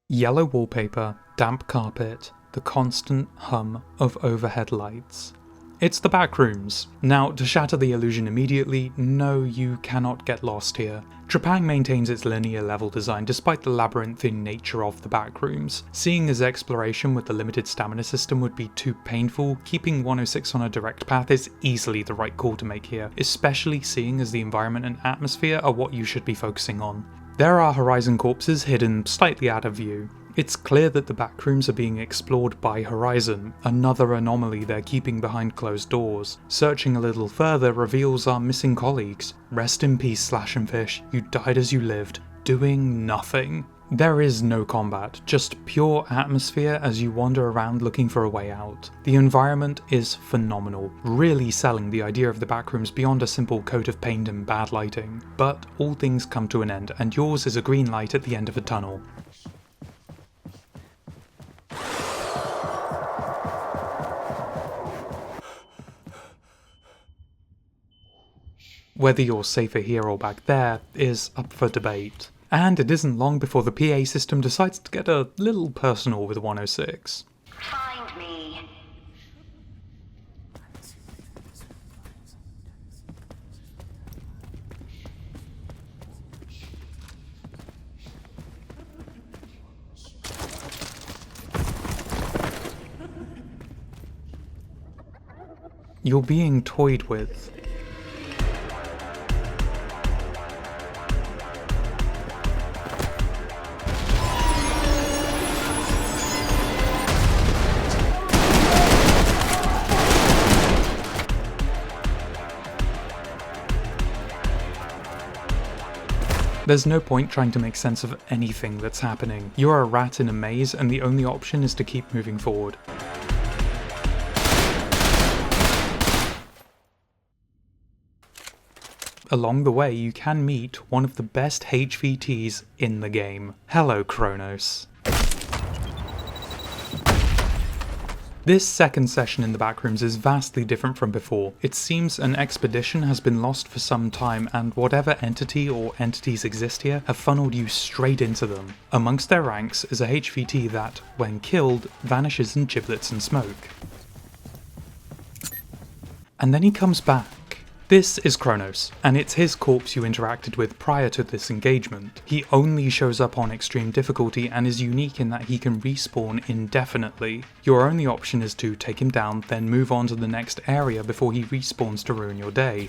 Yellow wallpaper, damp carpet, the constant hum of overhead lights. It's the back rooms. Now, to shatter the illusion immediately, no, you cannot get lost here. Trepang maintains its linear level design despite the labyrinthine nature of the back rooms. Seeing as exploration with the limited stamina system would be too painful, keeping 106 on a direct path is easily the right call to make here, especially seeing as the environment and atmosphere are what you should be focusing on. There are Horizon corpses hidden slightly out of view. It's clear that the backrooms are being explored by Horizon, another anomaly they're keeping behind closed doors. Searching a little further reveals our missing colleagues. Rest in peace, Slash and Fish, you died as you lived, doing nothing. There is no combat, just pure atmosphere as you wander around looking for a way out. The environment is phenomenal, really selling the idea of the backrooms beyond a simple coat of paint and bad lighting. But all things come to an end, and yours is a green light at the end of a tunnel. Whether you're safer here or back there is up for debate. And it isn't long before the PA system decides to get a little personal with 106. Find me. You're being toyed with. There's no point trying to make sense of anything that's happening. You're a rat in a maze and the only option is to keep moving forward. Along the way you can meet one of the best HVTs in the game. Hello Kronos. This second session in the backrooms is vastly different from before. It seems an expedition has been lost for some time and whatever entity or entities exist here have funneled you straight into them. Amongst their ranks is a HVT that, when killed, vanishes in giblets and smoke. And then he comes back. This is Kronos, and it's his corpse you interacted with prior to this engagement. He only shows up on extreme difficulty and is unique in that he can respawn indefinitely. Your only option is to take him down, then move on to the next area before he respawns to ruin your day.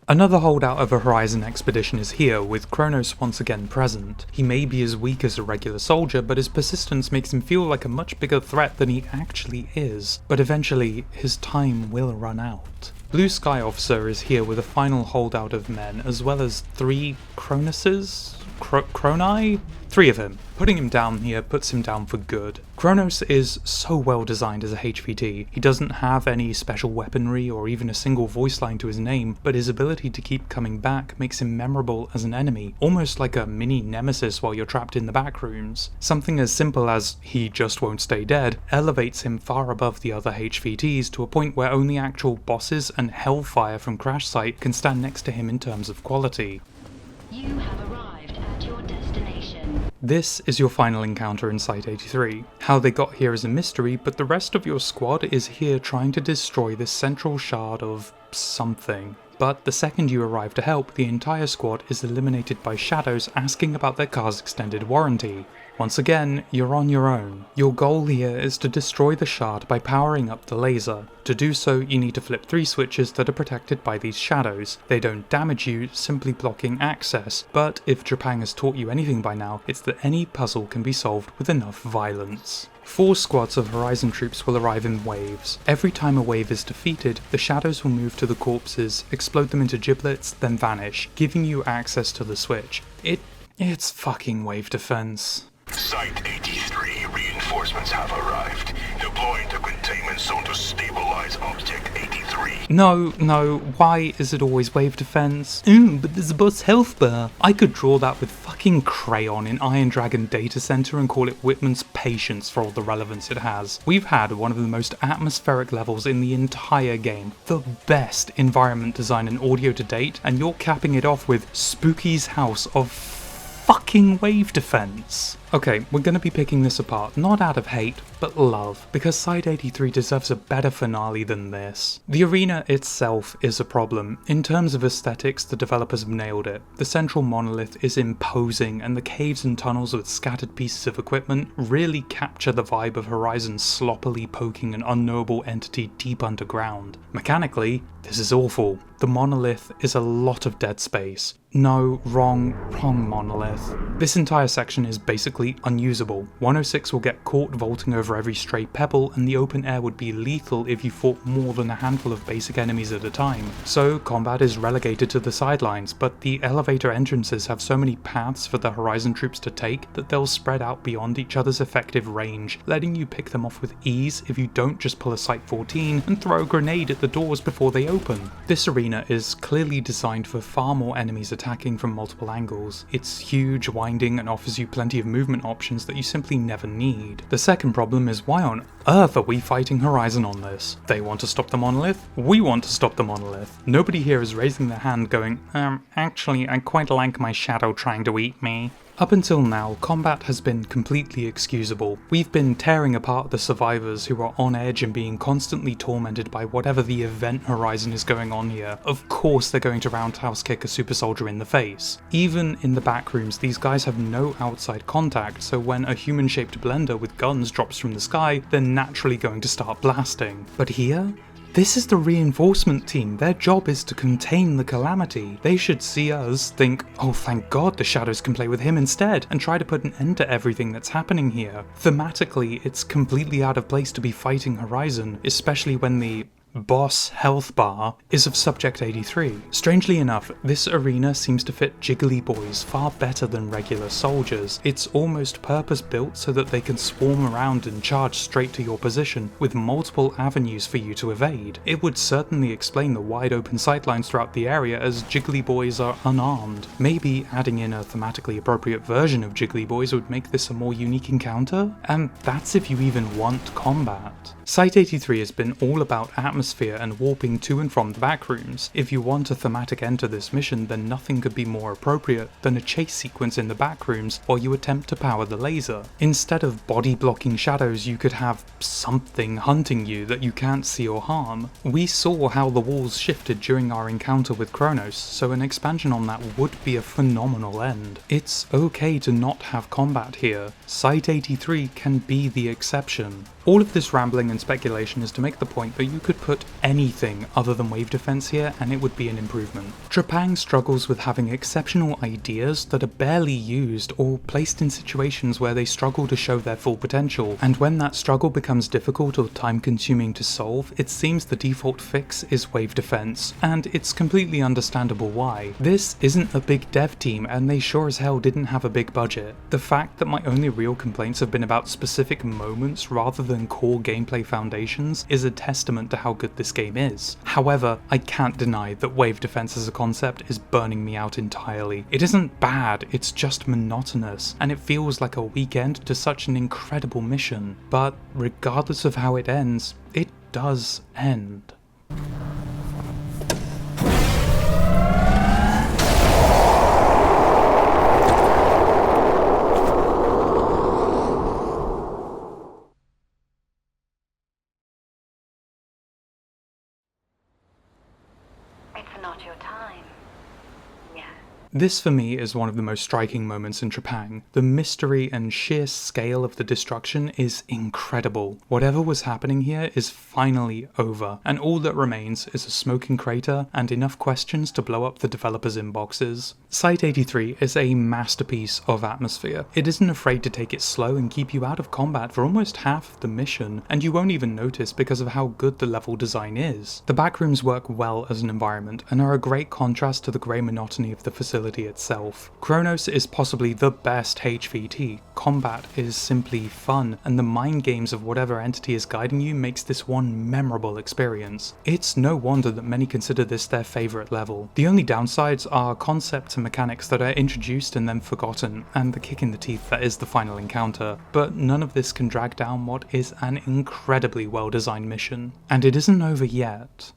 Another holdout of a Horizon expedition is here, with Kronos once again present. He may be as weak as a regular soldier, but his persistence makes him feel like a much bigger threat than he actually is. But eventually, his time will run out. Blue Sky Officer is here with a final holdout of men, as well as 3 Kronoses? Kronai? 3 of him. Putting him down here puts him down for good. Kronos is so well designed as a HVT. He doesn't have any special weaponry or even a single voice line to his name, but his ability to keep coming back makes him memorable as an enemy, almost like a mini nemesis while you're trapped in the backrooms. Something as simple as he just won't stay dead elevates him far above the other HVTs to a point where only actual bosses and Hellfire from Crash Site can stand next to him in terms of quality. You have arrived at your destination. This is your final encounter in Site 83. How they got here is a mystery, but the rest of your squad is here trying to destroy this central shard of something. but the second you arrive to help, the entire squad is eliminated by shadows asking about their car's extended warranty. Once again, you're on your own. Your goal here is to destroy the shard by powering up the laser. To do so, you need to flip 3 switches that are protected by these shadows. They don't damage you, simply blocking access, but if Trepang has taught you anything by now, it's that any puzzle can be solved with enough violence. 4 squads of Horizon troops will arrive in waves. Every time a wave is defeated, the shadows will move to the corpses, explode them into giblets, then vanish, giving you access to the switch. It's fucking wave defense. Site 83, reinforcements have arrived. Deploying to containment zone to stabilize Object 83. No, why is it always wave defense? But there's a boss health bar. I could draw that with fucking crayon in Iron Dragon Data Center and call it Whitman's Patience for all the relevance it has. We've had one of the most atmospheric levels in the entire game, the best environment design and audio to date, and you're capping it off with Spooky's House of fucking wave defense. Okay, we're going to be picking this apart, not out of hate, but love, because Site 83 deserves a better finale than this. The arena itself is a problem. In terms of aesthetics, the developers have nailed it. The central monolith is imposing, and the caves and tunnels with scattered pieces of equipment really capture the vibe of Horizon sloppily poking an unknowable entity deep underground. Mechanically, this is awful. The monolith is a lot of dead space. No, wrong monolith. This entire section is basically unusable. 106 will get caught vaulting over every stray pebble, and the open air would be lethal if you fought more than a handful of basic enemies at a time. So combat is relegated to the sidelines, but the elevator entrances have so many paths for the Horizon troops to take that they'll spread out beyond each other's effective range, letting you pick them off with ease if you don't just pull a Site 14 and throw a grenade at the doors before they open. This arena is clearly designed for far more enemies attacking from multiple angles. It's huge, winding, and offers you plenty of movement options that you simply never need. The second problem is, why on earth are we fighting Horizon on this? They want to stop the monolith? We want to stop the monolith. Nobody here is raising their hand going, actually I quite like my shadow trying to eat me. Up until now, combat has been completely excusable. We've been tearing apart the survivors who are on edge and being constantly tormented by whatever the event horizon is going on here. Of course they're going to roundhouse kick a super soldier in the face. Even in the back rooms, these guys have no outside contact, so when a human-shaped blender with guns drops from the sky, they're naturally going to start blasting. But here? This is the reinforcement team. Their job is to contain the calamity. They should see us, think, oh thank god the shadows can play with him instead, and try to put an end to everything that's happening here. Thematically, it's completely out of place to be fighting Horizon, especially when the boss health bar is of Subject 83. Strangely enough, this arena seems to fit Jiggly Boys far better than regular soldiers. It's almost purpose built so that they can swarm around and charge straight to your position, with multiple avenues for you to evade. It would certainly explain the wide open sightlines throughout the area, as Jiggly Boys are unarmed. Maybe adding in a thematically appropriate version of Jiggly Boys would make this a more unique encounter? And that's if you even want combat. Site 83 has been all about atmosphere and warping to and from the backrooms. If you want a thematic end to this mission, then nothing could be more appropriate than a chase sequence in the backrooms while you attempt to power the laser. Instead of body blocking shadows, you could have something hunting you that you can't see or harm. We saw how the walls shifted during our encounter with Kronos, so an expansion on that would be a phenomenal end. It's okay to not have combat here. Site 83 can be the exception. All of this rambling and speculation is to make the point that you could put anything other than wave defense here and it would be an improvement. Trepang struggles with having exceptional ideas that are barely used or placed in situations where they struggle to show their full potential, and when that struggle becomes difficult or time consuming to solve, it seems the default fix is wave defense, and it's completely understandable why. This isn't a big dev team and they sure as hell didn't have a big budget. The fact that my only real complaints have been about specific moments rather than core gameplay foundations is a testament to how good this game is. However, I can't deny that wave defense as a concept is burning me out entirely. It isn't bad, it's just monotonous, and it feels like a weekend to such an incredible mission. But regardless of how it ends, it does end. It's not your time. Yes. This for me is one of the most striking moments in Trepang. The mystery and sheer scale of the destruction is incredible. Whatever was happening here is finally over, and all that remains is a smoking crater and enough questions to blow up the developers' inboxes. Site 83 is a masterpiece of atmosphere. It isn't afraid to take it slow and keep you out of combat for almost half the mission, and you won't even notice because of how good the level design is. The backrooms work well as an environment and are a great contrast to the grey monotony of the facility itself. Kronos is possibly the best HVT. Combat is simply fun, and the mind games of whatever entity is guiding you makes this one memorable experience. It's no wonder that many consider this their favourite level. The only downsides are concepts and mechanics that are introduced and then forgotten, and the kick in the teeth that is the final encounter, but none of this can drag down what is an incredibly well designed mission. And it isn't over yet.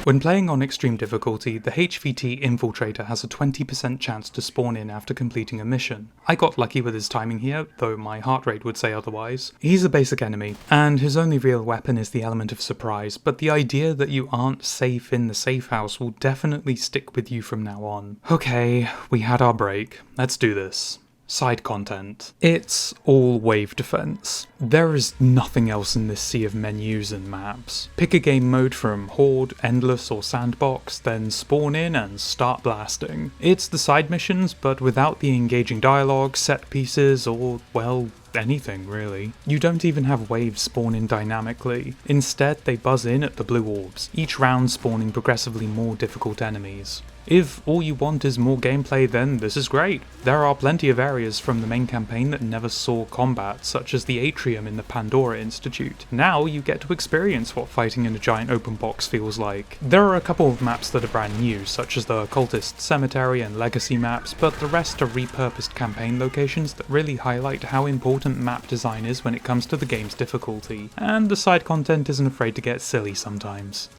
When playing on extreme difficulty, the HVT Infiltrator has a 20% chance to spawn in after completing a mission. I got lucky with his timing here, though my heart rate would say otherwise. He's a basic enemy, and his only real weapon is the element of surprise, but the idea that you aren't safe in the safe house will definitely stick with you from now on. Okay, we had our break. Let's do this. Side content. It's all wave defense. There is nothing else in this sea of menus and maps. Pick a game mode from Horde, Endless or Sandbox, then spawn in and start blasting. It's the side missions, but without the engaging dialogue, set pieces, or, well, anything really. You don't even have waves spawn in dynamically. Instead, they buzz in at the blue orbs, each round spawning progressively more difficult enemies. If all you want is more gameplay, then this is great. There are plenty of areas from the main campaign that never saw combat, such as the atrium in the Pandora Institute. Now you get to experience what fighting in a giant open box feels like. There are a couple of maps that are brand new, such as the Cultist Cemetery and Legacy maps, but the rest are repurposed campaign locations that really highlight how important map design is when it comes to the game's difficulty, and the side content isn't afraid to get silly sometimes.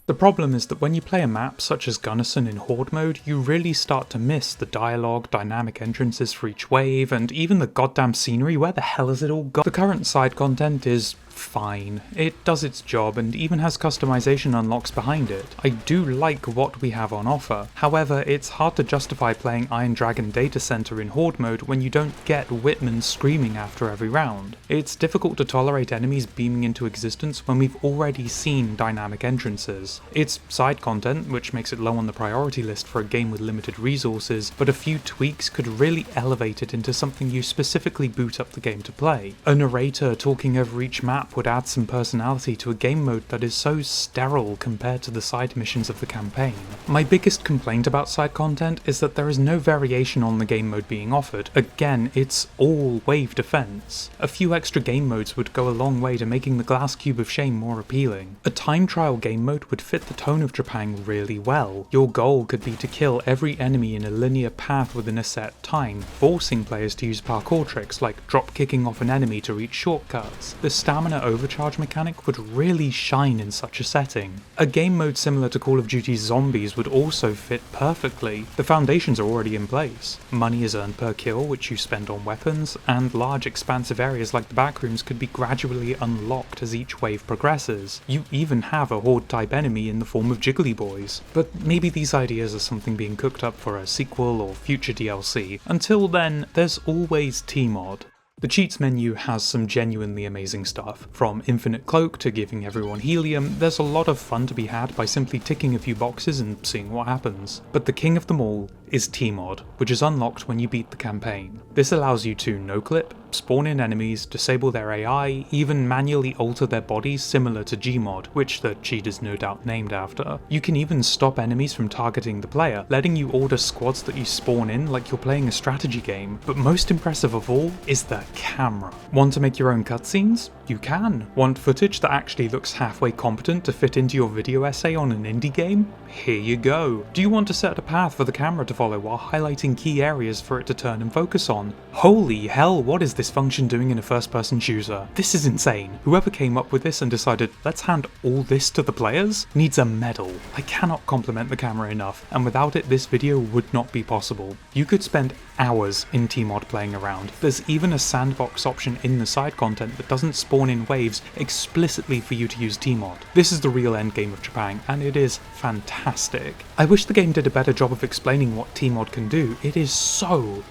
The problem is that when you play a map such as Gunnison in Horde mode, you really start to miss the dialogue, dynamic entrances for each wave, and even the goddamn scenery. Where the hell has it all gone? The current side content is fine. It does its job and even has customization unlocks behind it. I do like what we have on offer. However, it's hard to justify playing Iron Dragon Data Center in Horde mode when you don't get Whitman screaming after every round. It's difficult to tolerate enemies beaming into existence when we've already seen dynamic entrances. It's side content, which makes it low on the priority list for a game with limited resources, but a few tweaks could really elevate it into something you specifically boot up the game to play. A narrator talking over each map would add some personality to a game mode that is so sterile compared to the side missions of the campaign. My biggest complaint about side content is that there is no variation on the game mode being offered. Again, it's all wave defense. A few extra game modes would go a long way to making the Glass Cube of Shame more appealing. A time trial game mode would fit the tone of Trepang really well. Your goal could be to kill every enemy in a linear path within a set time, forcing players to use parkour tricks like drop kicking off an enemy to reach shortcuts. The stamina overcharge mechanic would really shine in such a setting. A game mode similar to Call of Duty's Zombies would also fit perfectly. The foundations are already in place. Money is earned per kill, which you spend on weapons, and large expansive areas like the backrooms could be gradually unlocked as each wave progresses. You even have a horde type enemy in the form of Jiggly Boys. But maybe these ideas are something being cooked up for a sequel or future DLC. Until then, there's always T-Mod. The cheats menu has some genuinely amazing stuff. From Infinite Cloak to giving everyone helium, there's a lot of fun to be had by simply ticking a few boxes and seeing what happens. But the king of them all is T-Mod, which is unlocked when you beat the campaign. This allows you to no-clip, spawn in enemies, disable their AI, even manually alter their bodies similar to Gmod, which the cheat is no doubt named after. You can even stop enemies from targeting the player, letting you order squads that you spawn in like you're playing a strategy game. But most impressive of all is the camera. Want to make your own cutscenes? You can. Want footage that actually looks halfway competent to fit into your video essay on an indie game? Here you go. Do you want to set a path for the camera to follow while highlighting key areas for it to turn and focus on? Holy hell, what is this function doing in a first-person shooter? This is insane. Whoever came up with this and decided, let's hand all this to the players, needs a medal. I cannot compliment the camera enough, and without it this video would not be possible. You could spend hours in Tmod playing around. There's even a sandbox option in the side content that doesn't spawn in waves explicitly for you to use Tmod. This is the real endgame of Trepang, and it is fantastic. I wish the game did a better job of explaining what Tmod can do. It is so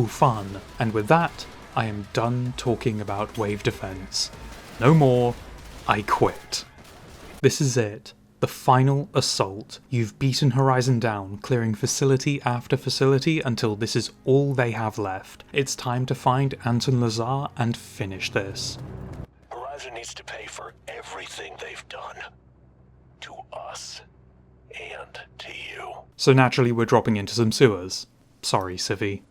fun. And with that, I am done talking about wave defense. No more, I quit. This is it. The final assault. You've beaten Horizon down, clearing facility after facility until this is all they have left. It's time to find Anton Lazar and finish this. Horizon needs to pay for everything they've done. To us. And to you. So naturally we're dropping into some sewers. Sorry, Civvy.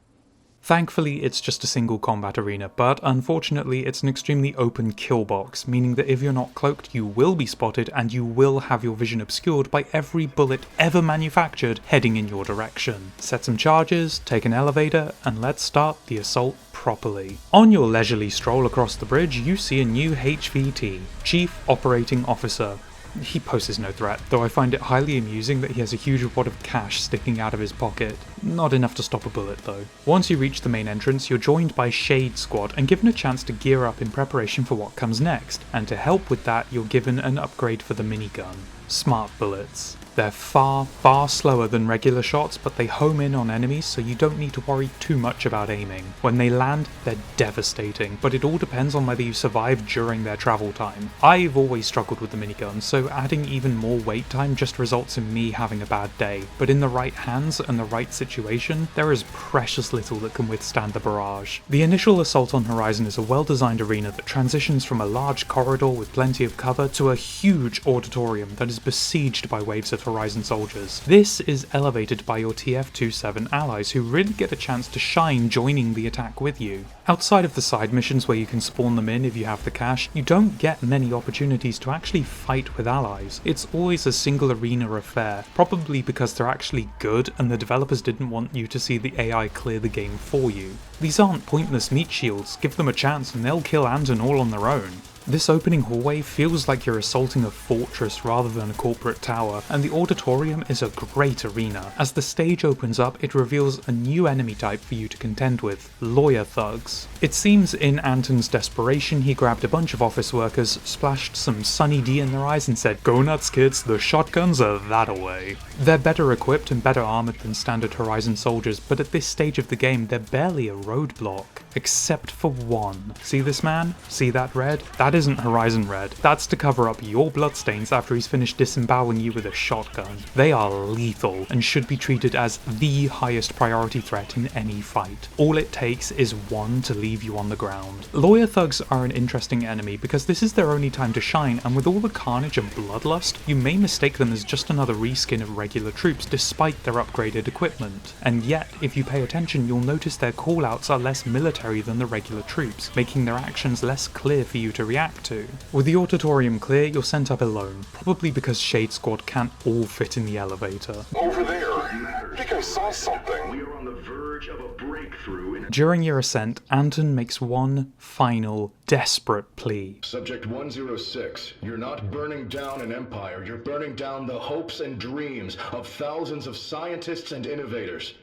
Thankfully, it's just a single combat arena, but unfortunately it's an extremely open kill box, meaning that if you're not cloaked, you will be spotted and you will have your vision obscured by every bullet ever manufactured heading in your direction. Set some charges, take an elevator, and let's start the assault properly. On your leisurely stroll across the bridge, you see a new HVT, Chief Operating Officer. He poses no threat, though I find it highly amusing that he has a huge wad of cash sticking out of his pocket. Not enough to stop a bullet though. Once you reach the main entrance, you're joined by Shade Squad and given a chance to gear up in preparation for what comes next, and to help with that you're given an upgrade for the minigun. Smart bullets. They're far slower than regular shots, but they home in on enemies so you don't need to worry too much about aiming. When they land, they're devastating, but it all depends on whether you survive during their travel time. I've always struggled with the minigun, so adding even more wait time just results in me having a bad day. But in the right hands and the right situation, there is precious little that can withstand the barrage. The initial assault on Horizon is a well-designed arena that transitions from a large corridor with plenty of cover to a huge auditorium that is besieged by waves of Horizon soldiers. This is elevated by your TF-27 allies who really get a chance to shine joining the attack with you. Outside of the side missions where you can spawn them in if you have the cash, you don't get many opportunities to actually fight with allies. It's always a single arena affair, probably because they're actually good and the developers didn't want you to see the AI clear the game for you. These aren't pointless meat shields, give them a chance and they'll kill Anton all on their own. This opening hallway feels like you're assaulting a fortress rather than a corporate tower, and the auditorium is a great arena. As the stage opens up, it reveals a new enemy type for you to contend with, lawyer thugs. It seems in Anton's desperation he grabbed a bunch of office workers, splashed some Sunny D in their eyes and said, "Go nuts kids, the shotguns are that-a-way." They're better equipped and better armoured than standard Horizon soldiers, but at this stage of the game they're barely a roadblock. Except for one. See this man? See that red? That isn't Horizon red. That's to cover up your bloodstains after he's finished disemboweling you with a shotgun. They are lethal and should be treated as the highest priority threat in any fight. All it takes is one to leave you on the ground. Lawyer thugs are an interesting enemy because this is their only time to shine, and with all the carnage and bloodlust, you may mistake them as just another reskin of regular troops despite their upgraded equipment. And yet, if you pay attention, you'll notice their callouts are less military than the regular troops, making their actions less clear for you to react to. With the auditorium clear, you're sent up alone, probably because Shade Squad can't all fit in the elevator. Over there! I think I saw something! We are on the verge of a breakthrough in... During your ascent, Anton makes one final, desperate plea. Subject 106, you're not burning down an empire, you're burning down the hopes and dreams of thousands of scientists and innovators.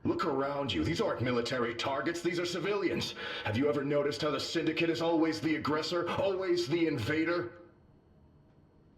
Look around you. These aren't military targets, these are civilians. Have you ever noticed how the Syndicate is always the aggressor, always the invader?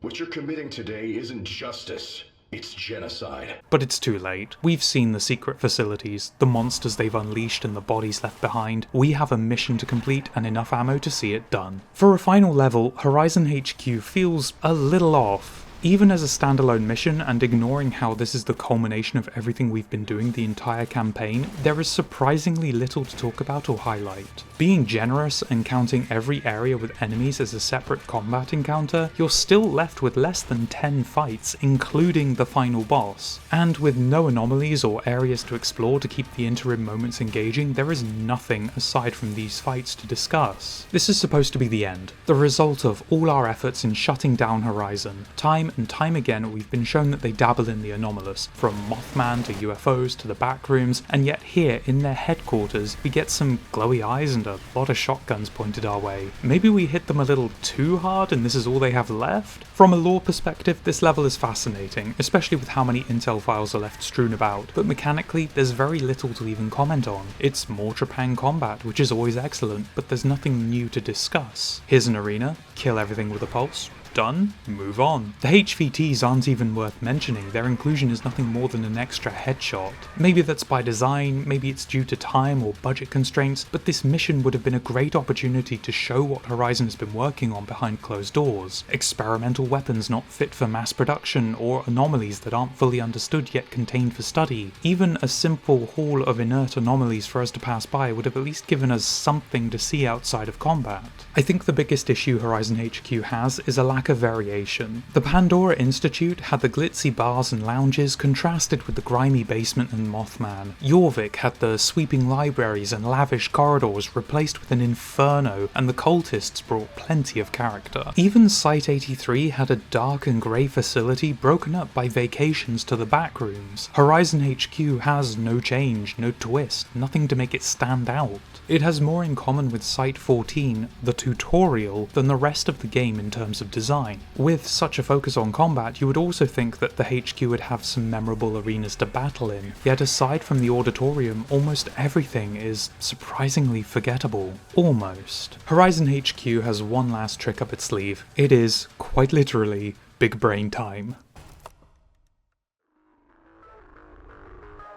What you're committing today isn't justice, it's genocide. But it's too late. We've seen the secret facilities, the monsters they've unleashed and the bodies left behind. We have a mission to complete and enough ammo to see it done. For a final level, Horizon HQ feels a little off. Even as a standalone mission, and ignoring how this is the culmination of everything we've been doing the entire campaign, there is surprisingly little to talk about or highlight. Being generous and counting every area with enemies as a separate combat encounter, you're still left with less than 10 fights, including the final boss. And with no anomalies or areas to explore to keep the interim moments engaging, there is nothing aside from these fights to discuss. This is supposed to be the end, the result of all our efforts in shutting down Horizon. Time and time again we've been shown that they dabble in the anomalous, from Mothman to UFOs to the backrooms, and yet here in their headquarters we get some glowy eyes and a lot of shotguns pointed our way. Maybe we hit them a little too hard and this is all they have left? From a lore perspective, this level is fascinating, especially with how many intel files are left strewn about, but mechanically there's very little to even comment on. It's more Trepang combat, which is always excellent, but there's nothing new to discuss. Here's an arena, kill everything with a pulse, done, move on. The HVTs aren't even worth mentioning, their inclusion is nothing more than an extra headshot. Maybe that's by design, maybe it's due to time or budget constraints, but this mission would have been a great opportunity to show what Horizon has been working on behind closed doors. Experimental weapons not fit for mass production, or anomalies that aren't fully understood yet contained for study. Even a simple haul of inert anomalies for us to pass by would have at least given us something to see outside of combat. I think the biggest issue Horizon HQ has is a lack of variation. The Pandora Institute had the glitzy bars and lounges contrasted with the grimy basement and Mothman. Jorvik had the sweeping libraries and lavish corridors replaced with an inferno, and the cultists brought plenty of character. Even Site-83 had a dark and grey facility broken up by vacations to the backrooms. Horizon HQ has no change, no twist, nothing to make it stand out. It has more in common with Site-14, the tutorial, than the rest of the game in terms of design. With such a focus on combat, you would also think that the HQ would have some memorable arenas to battle in, yet aside from the auditorium, almost everything is surprisingly forgettable. Almost. Horizon HQ has one last trick up its sleeve. It is, quite literally, big brain time.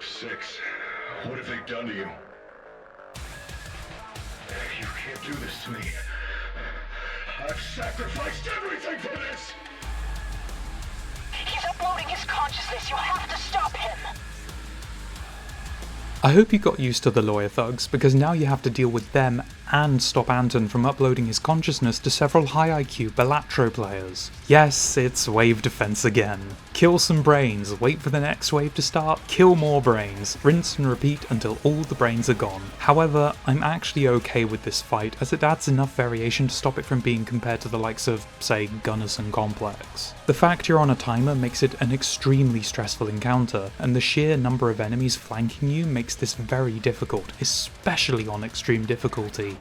6. What have they done to you? You can't do this to me. I've sacrificed everything for this! He's uploading his consciousness. You have to stop him. I hope you got used to the lawyer thugs, because now you have to deal with them and stop Anton from uploading his consciousness to several high IQ Balatro players. Yes, it's wave defense again. Kill some brains, wait for the next wave to start, kill more brains, rinse and repeat until all the brains are gone. However, I'm actually okay with this fight, as it adds enough variation to stop it from being compared to the likes of, say, Gunnison Complex. The fact you're on a timer makes it an extremely stressful encounter, and the sheer number of enemies flanking you makes this very difficult, especially on extreme difficulty.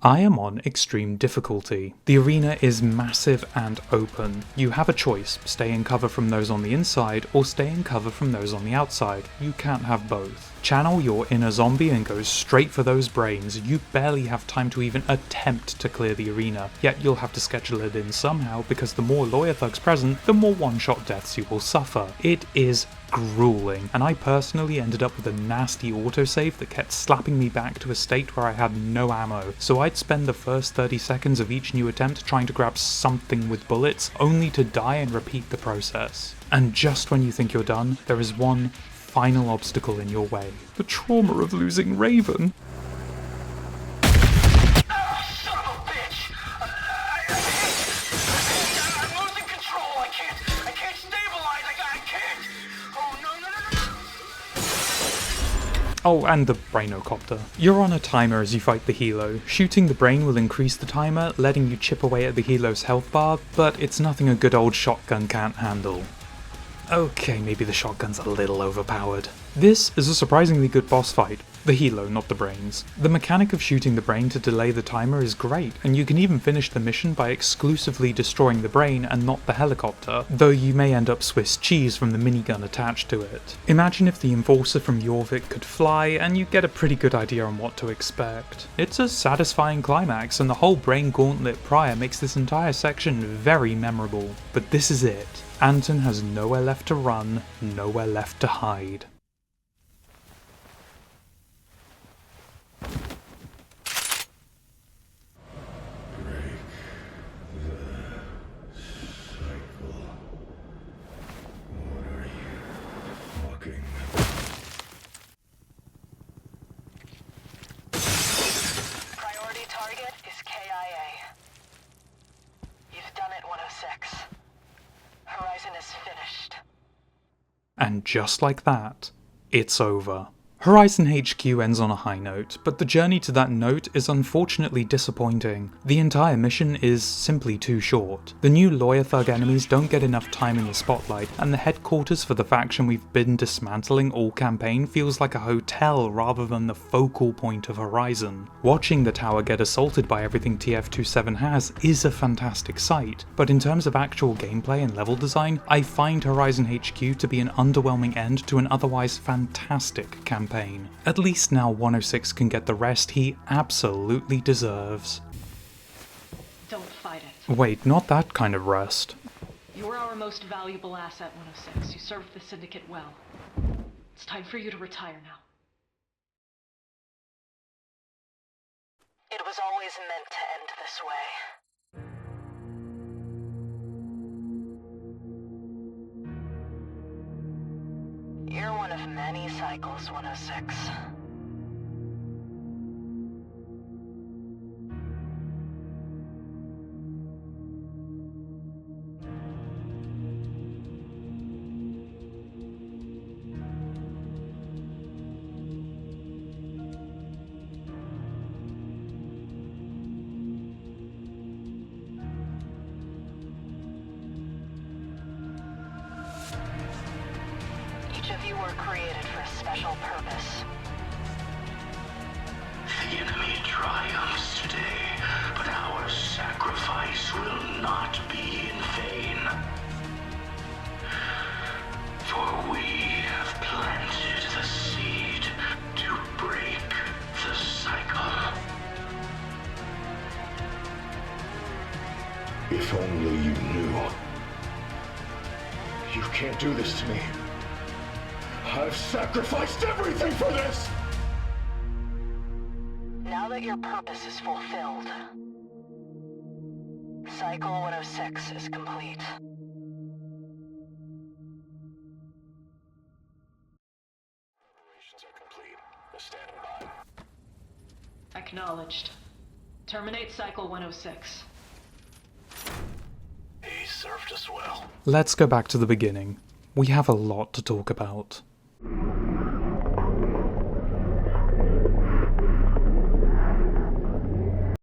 I am on extreme difficulty. The arena is massive and open. You have a choice, stay in cover from those on the inside or stay in cover from those on the outside. You can't have both. Channel your inner zombie and go straight for those brains. You barely have time to even attempt to clear the arena, yet you'll have to schedule it in somehow because the more lawyer thugs present, the more one-shot deaths you will suffer. It is grueling, and I personally ended up with a nasty autosave that kept slapping me back to a state where I had no ammo, so I'd spend the first 30 seconds of each new attempt trying to grab something with bullets, only to die and repeat the process. And just when you think you're done, there is one final obstacle in your way. The trauma of losing Raven. Oh, and the brainocopter. You're on a timer as you fight the helo. Shooting the brain will increase the timer, letting you chip away at the helo's health bar, but it's nothing a good old shotgun can't handle. Okay, maybe the shotgun's a little overpowered. This is a surprisingly good boss fight. The helo, not the brains. The mechanic of shooting the brain to delay the timer is great, and you can even finish the mission by exclusively destroying the brain and not the helicopter, though you may end up Swiss cheese from the minigun attached to it. Imagine if the enforcer from Jorvik could fly, and you get a pretty good idea on what to expect. It's a satisfying climax, and the whole brain gauntlet prior makes this entire section very memorable. But this is it. Anton has nowhere left to run, nowhere left to hide. Horizon is finished. And just like that, it's over. Horizon HQ ends on a high note, but the journey to that note is unfortunately disappointing. The entire mission is simply too short. The new lawyer thug enemies don't get enough time in the spotlight, and the headquarters for the faction we've been dismantling all campaign feels like a hotel rather than the focal point of Horizon. Watching the tower get assaulted by everything TF-27 has is a fantastic sight, but in terms of actual gameplay and level design, I find Horizon HQ to be an underwhelming end to an otherwise fantastic campaign. At least now 106 can get the rest he absolutely deserves. Don't fight it. Wait, not that kind of rest. You're our most valuable asset, 106. You served the Syndicate well. It's time for you to retire now. It was always meant to end this way. You're one of many cycles, 106. Each of you were created for a special purpose. The enemy triumphs today, but our sacrifice will not be in vain. For we have planted the seed to break the cycle. If only you knew. You can't do this to me. I've sacrificed everything for this! Now that your purpose is fulfilled, Cycle 106 is complete. Operations are complete. We're standing by. Acknowledged. Terminate Cycle 106. He served us well. Let's go back to the beginning. We have a lot to talk about.